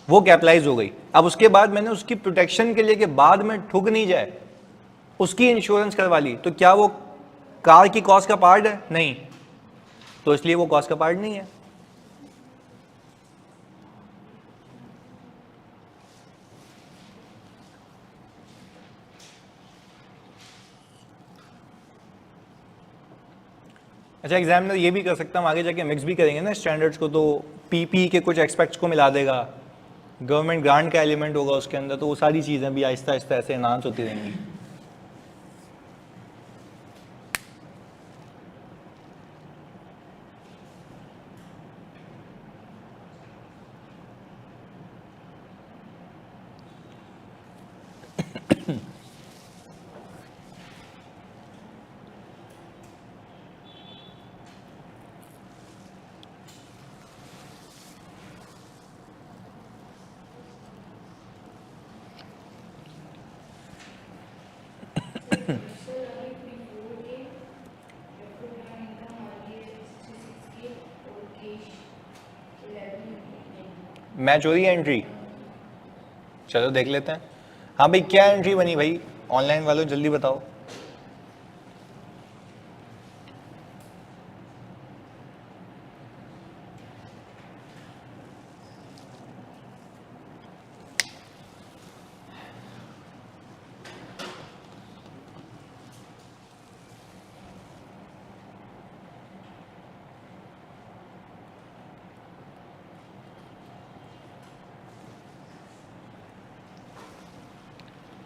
वो कैपिटलाइज हो गई। अब उसके बाद मैंने उसकी प्रोटेक्शन के लिए कि बाद में ठुक नहीं जाए, उसकी इंश्योरेंस करवा ली, तो क्या वो कार की कॉस्ट का पार्ट है? नहीं, तो इसलिए वो कॉस्ट का पार्ट नहीं है। अच्छा, एग्जामिनर ये भी कर सकता, हम आगे जाके मिक्स भी करेंगे ना स्टैंडर्ड्स को, तो पीपी के कुछ एक्सपेक्ट्स को मिला देगा, गवर्नमेंट ग्रांट का एलिमेंट होगा उसके अंदर, तो वो सारी चीज़ें भी आहिस्ता आहिस्ता ऐसे एनहांस होती रहेंगी। मैच हो रही है एंट्री, चलो देख लेते हैं। हाँ भाई, क्या एंट्री बनी भाई, ऑनलाइन वालों जल्दी बताओ।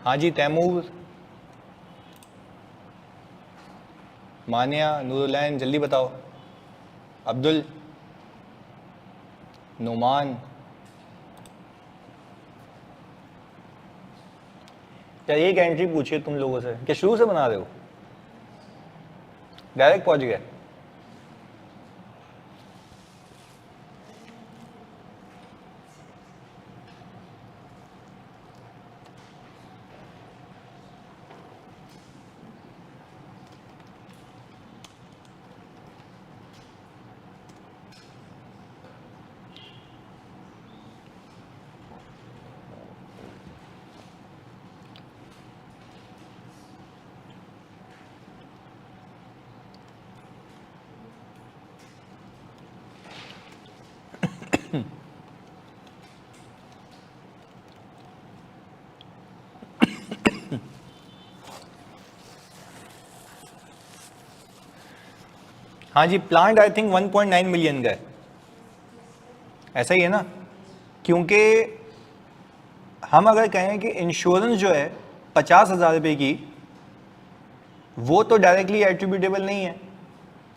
हाँ जी, तैमूर, मानिया, नूरुलैन, जल्दी बताओ। अब्दुल, नुमान, क्या एक एंट्री पूछिए तुम लोगों से, क्या शुरू से बना रहे हो, डायरेक्ट पहुंच गए? हाँ जी, प्लांट आई थिंक 1.9 मिलियन का है, ऐसा ही है ना? क्योंकि हम अगर कहें कि इंश्योरेंस जो है 50,000 रुपये की, वो तो डायरेक्टली एट्रीब्यूटेबल नहीं है,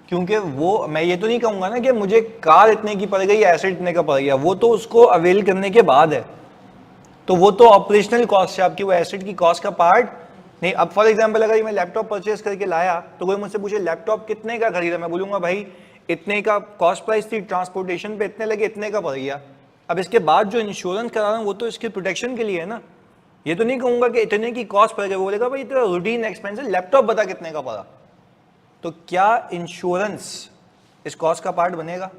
क्योंकि वो, मैं ये तो नहीं कहूँगा ना कि मुझे कार इतने की पड़ गई, एसेट इतने का पड़ गया, वो तो उसको अवेल करने के बाद है। तो वो तो ऑपरेशनल कॉस्ट है आपकी, वो एसेट की कॉस्ट का पार्ट नहीं। अब फॉर एग्जांपल अगर मैं लैपटॉप परचेस करके लाया तो कोई मुझसे पूछे लैपटॉप कितने का खरीदा, मैं बोलूंगा भाई इतने का कॉस्ट प्राइस थी, ट्रांसपोर्टेशन पे इतने लगे, इतने का पड़ गया। अब इसके बाद जो इंश्योरेंस करा रहा हूँ वो तो इसके प्रोटेक्शन के लिए है ना, ये तो नहीं कहूंगा कि इतने की कॉस्ट पड़ गई, वो बोलेगा भाई इतना रूटीन एक्सपेंस है, लैपटॉप बता कितने का पड़ा। तो क्या इंश्योरेंस इस कॉस्ट का पार्ट बनेगा?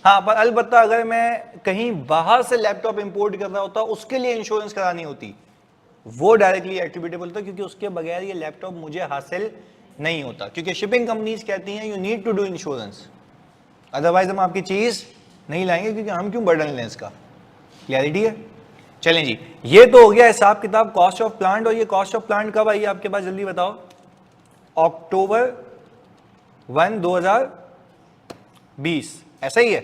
हाँ, पर अलबत्ता अगर मैं कहीं बाहर से लैपटॉप इंपोर्ट कर रहा होता उसके लिए इंश्योरेंस करानी होती, वो डायरेक्टली एट्रीब्यूटेबल था, क्योंकि उसके बगैर ये लैपटॉप मुझे हासिल नहीं होता, क्योंकि शिपिंग कंपनीज कहती हैं you need to do insurance, otherwise हम आपकी चीज नहीं लाएंगे, क्योंकि हम क्यों बर्डन लें इसका। क्लैरिटी है? चलें जी, ये तो हो गया हिसाब किताब कॉस्ट ऑफ प्लांट। और ये कॉस्ट ऑफ प्लांट कब आई आपके पास, जल्दी बताओ? अक्टूबर 1, 2020, ऐसा ही है।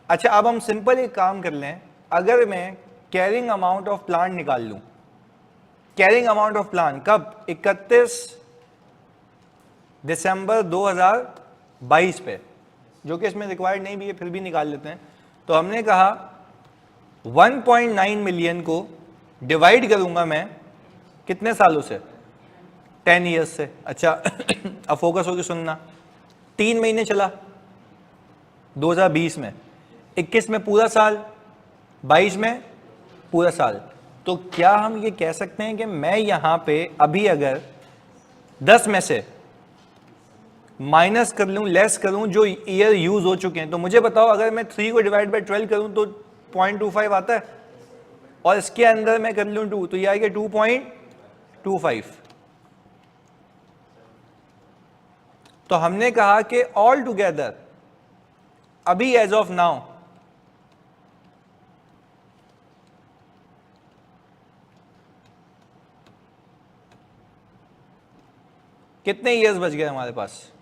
अच्छा, अब हम सिंपल एक काम कर लें, अगर मैं कैरिंग अमाउंट ऑफ प्लांट निकाल लूं, कैरिंग अमाउंट ऑफ प्लांट कब, 31 दिसंबर 2022 पे, जो कि इसमें रिक्वायर्ड नहीं भी है, फिर भी निकाल लेते हैं। तो हमने कहा 1.9 मिलियन को डिवाइड करूंगा मैं कितने सालों से, 10 ईयर्स से। अच्छा अब फोकस होकर सुनना, 3 महीने चला 2020 में, 21 में पूरा साल, 22 में पूरा साल। तो क्या हम ये कह सकते हैं कि मैं यहां पे अभी अगर 10 में से माइनस कर लूं, लेस करूं जो ईयर यूज हो चुके हैं, तो मुझे बताओ अगर मैं 3 को डिवाइड बाय 12 करूं तो 0.25 आता है, और इसके अंदर मैं कर लूं 2 तो ये आएगा 2.25। तो हमने कहा कि ऑल टुगेदर अभी एज ऑफ नाउ कितने ईयर्स बच गए हमारे पास,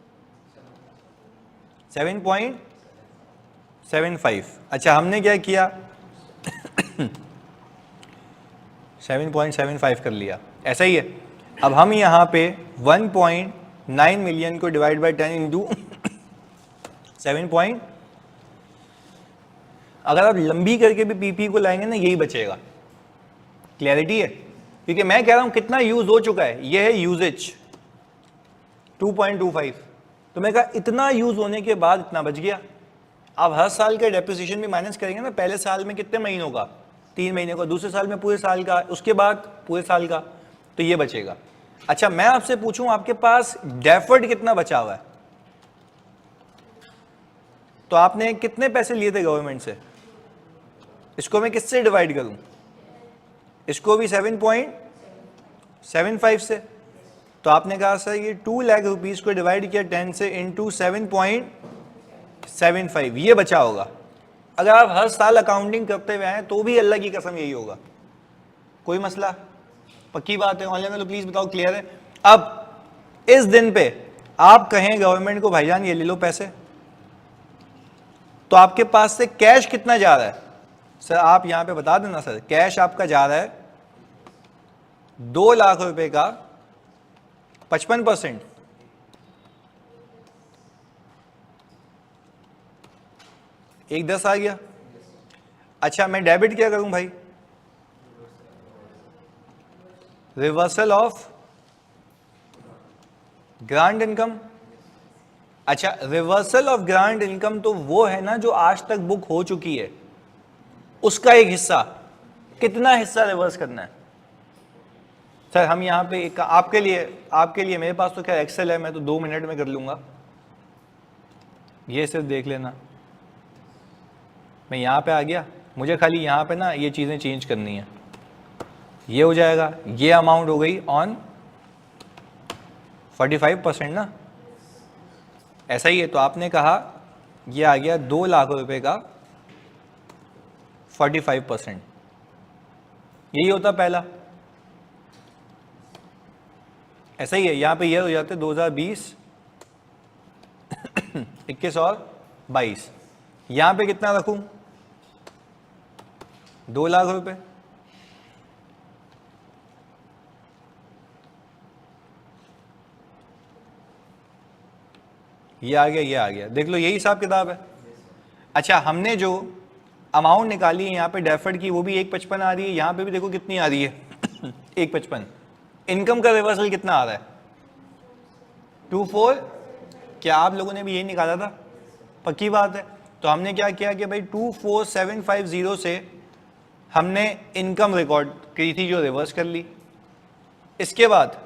7.75। अच्छा हमने क्या किया 7.75 कर लिया, ऐसा ही है। अब हम यहां पे 1.9 मिलियन को डिवाइड बाय 10 इंटू 7 अगर आप लंबी करके भी पीपी को लाएंगे ना, यही बचेगा। क्लैरिटी है? क्योंकि मैं कह रहा हूं कितना यूज हो चुका है, ये है यूजेज 2.25। तो मैं कहा इतना यूज होने के बाद इतना बच गया। आप हर साल का डेप्रिसिएशन भी माइनस करेंगे ना, पहले साल में कितने महीनों का, 3 महीने का, दूसरे साल में पूरे साल का, उसके बाद पूरे साल का, तो ये बचेगा। अच्छा मैं आपसे पूछूं आपके पास डेफर्ड कितना बचा हुआ है, तो आपने कितने पैसे लिए थे गवर्नमेंट से, इसको मैं किससे डिवाइड करूं, इसको भी 7.75 से। तो आपने कहा सर ये 2 लाख रुपीस को डिवाइड किया 10 से इंटू 7.75, ये बचा होगा। अगर आप हर साल अकाउंटिंग करते हुए हैं तो भी अल्लाह की कसम यही होगा। कोई मसला? पक्की बात है? ऑनलाइन में तो प्लीज बताओ क्लियर है। अब इस दिन पे आप कहें गवर्नमेंट को भाईजान ये ले लो पैसे, तो आपके पास से कैश कितना जा रहा है सर, आप यहां पे बता देना सर। कैश आपका जा रहा है 2 लाख रुपए का 55%, एक 10 आ गया। अच्छा मैं डेबिट क्या करूं भाई, रिवर्सल ऑफ ग्रांट इनकम। अच्छा रिवर्सल ऑफ ग्रांट इनकम तो वो है ना जो आज तक बुक हो चुकी है, उसका एक हिस्सा, कितना हिस्सा रिवर्स करना है सर। हम यहां पे एक आपके लिए मेरे पास तो क्या एक्सेल है, मैं तो 2 मिनट में कर लूंगा, ये सिर्फ देख लेना। मैं यहां पे आ गया, मुझे खाली यहां पे ना ये चीजें चेंज करनी है, ये हो जाएगा, ये अमाउंट हो गई ऑन 45% ना, ऐसा ही है। तो आपने कहा ये आ गया 2 लाख रुपए का 45%, यही होता पहला, ऐसा ही है। यहां पे ये हो जाते 2020, 21 और 22। यहां पे कितना रखूं, 2 लाख रुपए, ये आ गया, ये आ गया, देख लो यही हिसाब किताब है। अच्छा हमने जो अमाउंट निकाली है यहाँ पे डेफर्ड की, वो भी 155 आ रही है, यहाँ पे भी देखो कितनी आ रही है 155। इनकम का रिवर्सल कितना आ रहा है 24। क्या आप लोगों ने भी यही निकाला था? पक्की बात है। तो हमने क्या किया कि भाई 24750 से हमने इनकम रिकॉर्ड की थी जो रिवर्स कर ली। इसके बाद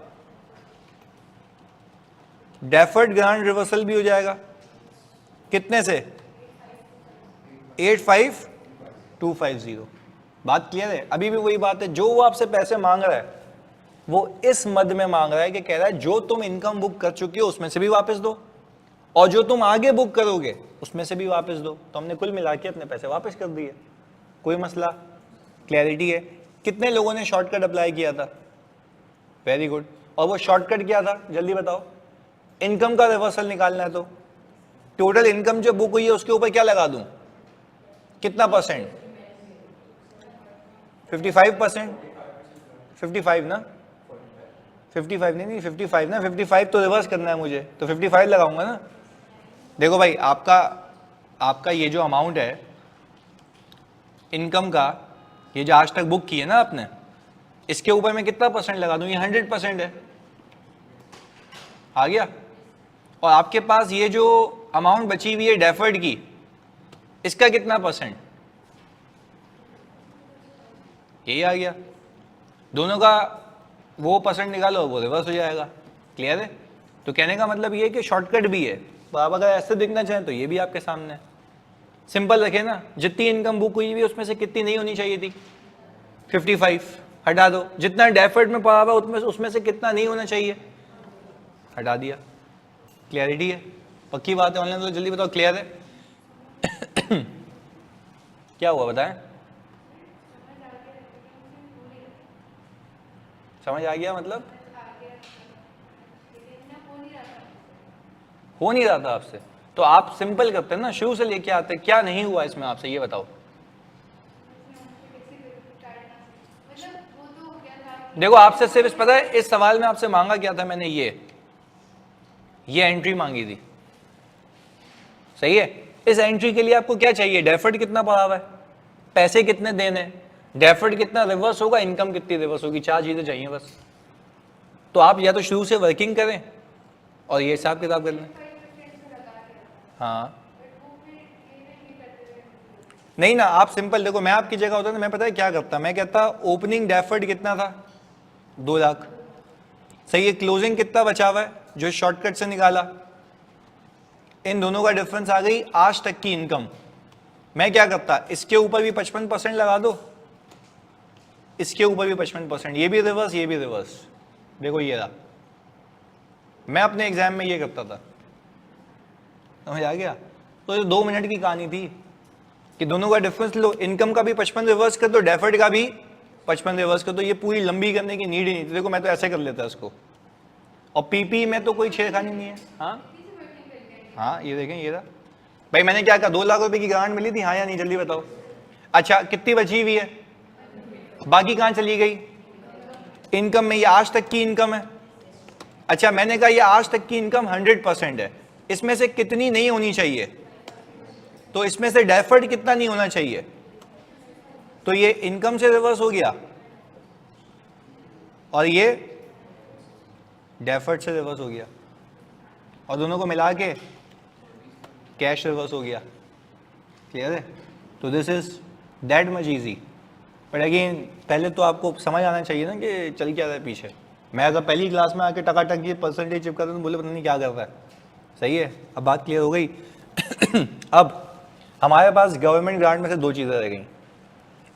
डेफर्ड ग्रांट रिवर्सल भी हो जाएगा, कितने से 85250। बात क्लियर है? अभी भी वही बात है, जो वो आपसे पैसे मांग रहा है वो इस मद में मांग रहा है कि कह रहा है जो तुम इनकम बुक कर चुकी हो उसमें से भी वापस दो, और जो तुम आगे बुक करोगे उसमें से भी वापस दो। तो हमने कुल मिला के अपने पैसे वापस कर दिए। कोई मसला? क्लैरिटी है? कितने लोगों ने शॉर्टकट अप्लाई किया था? Very good. और वो शॉर्टकट क्या था जल्दी बताओ? इनकम का रिवर्सल निकालना है, तो टोटल इनकम जो बुक हुई है उसके ऊपर क्या लगा दूं? कितना परसेंट? 55%। 55 ना? 55 नहीं 55 ना? 55 तो रिवर्स करना है मुझे, तो 55 लगाऊंगा ना। देखो भाई, आपका ये जो अमाउंट है इनकम का, ये जो आज तक बुक की है ना आपने, इसके ऊपर मैं कितना परसेंट लगा दूं? ये 100% है, आ गया। और आपके पास ये जो अमाउंट बची हुई है डेफर्ड की, इसका कितना परसेंट? यही आ गया। दोनों का वो परसेंट निकालो, वो रिवर्स हो जाएगा। क्लियर है? तो कहने का मतलब ये है कि शॉर्टकट भी है। तो आप अगर ऐसे देखना चाहें तो ये भी आपके सामने है। सिंपल रखे ना, जितनी इनकम बुक हुई हुई उसमें से कितनी नहीं होनी चाहिए थी? 55 हटा दो। जितना डेफर्ड में पड़ा हुआ उसमें से कितना नहीं होना चाहिए? हटा दिया। क्लियरिटी है? पक्की बात है? ऑनलाइन तो जल्दी बताओ, क्लियर है? क्या हुआ बताएं? समझ आ गया? मतलब हो नहीं रहा था आपसे, तो आप सिंपल करते हैं ना, शुरू से लेके आते। क्या नहीं हुआ इसमें आपसे, ये बताओ। देखो आपसे सिर्फ पता है इस सवाल में आपसे मांगा क्या था मैंने? ये एंट्री मांगी थी, सही है? इस एंट्री के लिए आपको क्या चाहिए? डेफर्ड कितना पड़ा हुआ है, पैसे कितने देने, डेफर्ड कितना रिवर्स होगा, इनकम कितनी रिवर्स होगी। 4 चीजें चाहिए बस। तो आप या तो शुरू से वर्किंग करें और ये हिसाब किताब कर लें। हाँ नहीं ना, आप सिंपल देखो, मैं आपकी जगह होता ना, मैं पता है क्या करता? मैं कहता ओपनिंग डेफर्ड कितना था? 2 लाख, सही है। क्लोजिंग कितना बचा हुआ है जो शॉर्टकट से निकाला? इन दोनों का डिफरेंस आ गई आज तक की इनकम। मैं क्या करता? इसके ऊपर भी 55% लगा दो, इसके ऊपर भी 55%, ये भी रिवर्स, ये भी रिवर्स। देखो ये रहा, मैं अपने एग्जाम में ये करता था। समझ आ गया? तो ये 2 मिनट की कहानी थी कि दोनों का डिफरेंस लो, इनकम का भी 55 रिवर्स कर दो, डेफर्ड का भी 55 रिवर्स कर दो। ये पूरी लंबी करने की नीड ही नहीं थी। देखो मैं तो ऐसे कर लेता इसको, और पीपी में तो कोई छेड़खानी नहीं है। हाँ ये देखें, ये रहा भाई। मैंने क्या कहा? 2 लाख रुपए की ग्रांट मिली थी, हाँ या नहीं? जल्दी बताओ। अच्छा कितनी बची हुई है? बाकी कहां चली गई? इनकम में। ये आज तक की इनकम है। अच्छा मैंने कहा ये आज तक की इनकम 100% है, इसमें से कितनी नहीं होनी चाहिए? तो इसमें से डेफर्ड कितना नहीं होना चाहिए? तो ये इनकम से रिवर्स हो गया और ये डेफर्ड से रिवर्स हो गया, और दोनों को मिला के कैश रिवर्स हो गया। क्लियर है? तो this is that much easy. But again पहले तो आपको समझ आना चाहिए ना कि चल क्या रहा है पीछे। मैं अगर पहली क्लास में आके टकाटक ये परसेंटेज चिपका दूं तो बोले पता नहीं क्या कर रहा है। सही है? अब बात क्लियर हो गई। अब हमारे पास गवर्नमेंट ग्रांट में से 2 चीज़ें रह गई।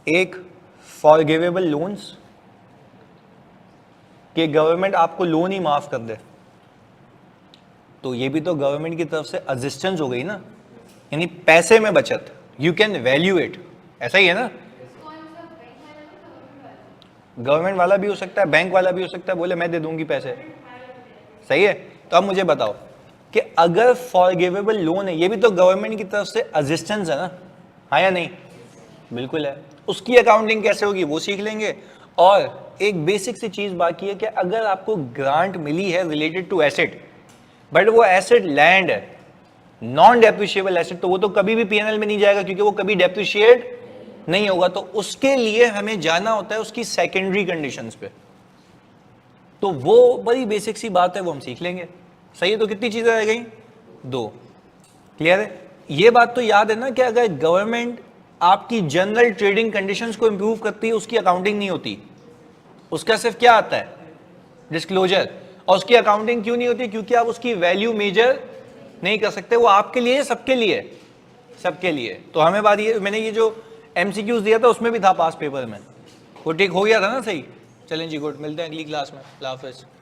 एक फॉरगिवेबल लोन्स, कि गवर्नमेंट आपको लोन ही माफ कर दे, तो ये भी तो गवर्नमेंट की तरफ से असिस्टेंस हो गई ना, यानी पैसे में बचत। यू कैन वैल्यू इट, ऐसा ही है ना? गवर्नमेंट वाला भी हो सकता है, बैंक वाला भी हो सकता है, बोले मैं दे दूंगी पैसे। सही है? तो अब मुझे बताओ कि अगर फॉरगिवेबल लोन है, ये भी तो गवर्नमेंट की तरफ से असिस्टेंस है ना, हाँ या नहीं? बिल्कुल है। उसकी अकाउंटिंग कैसे होगी वो सीख लेंगे। और एक बेसिक सी चीज बाकी है कि अगर आपको ग्रांट मिली है रिलेटेड टू एसेट, बट वो एसेट लैंड है, नॉन डेप्रिशिएबल एसेट, तो वो तो कभी भी पीएनएल में नहीं जाएगा, क्योंकि वो कभी डेप्रिशिएट नहीं होगा, तो उसके लिए हमें जाना होता है उसकी सेकेंडरी कंडीशंस पे। तो वो बड़ी बेसिक सी बात है, वो हम सीख लेंगे। सही है, तो कितनी चीजें रह गई? 2। क्लियर है? ये बात तो याद है ना कि अगर गवर्नमेंट आपकी जनरल ट्रेडिंग कंडीशंस को इंप्रूव करती है, उसकी अकाउंटिंग नहीं होती, उसका सिर्फ क्या आता है? डिस्क्लोजर। और उसकी अकाउंटिंग क्यों नहीं होती? क्योंकि आप उसकी वैल्यू मेजर नहीं कर सकते। वो आपके लिए, सबके लिए, सबके लिए। तो हमें बात ये, मैंने ये जो एमसीक्यूज दिया था उसमें भी था पास पेपर में, वो टिक हो गया था ना? सही। चलें जी, गुड, मिलते हैं अगली क्लास में। अल्लाह हाफिज़।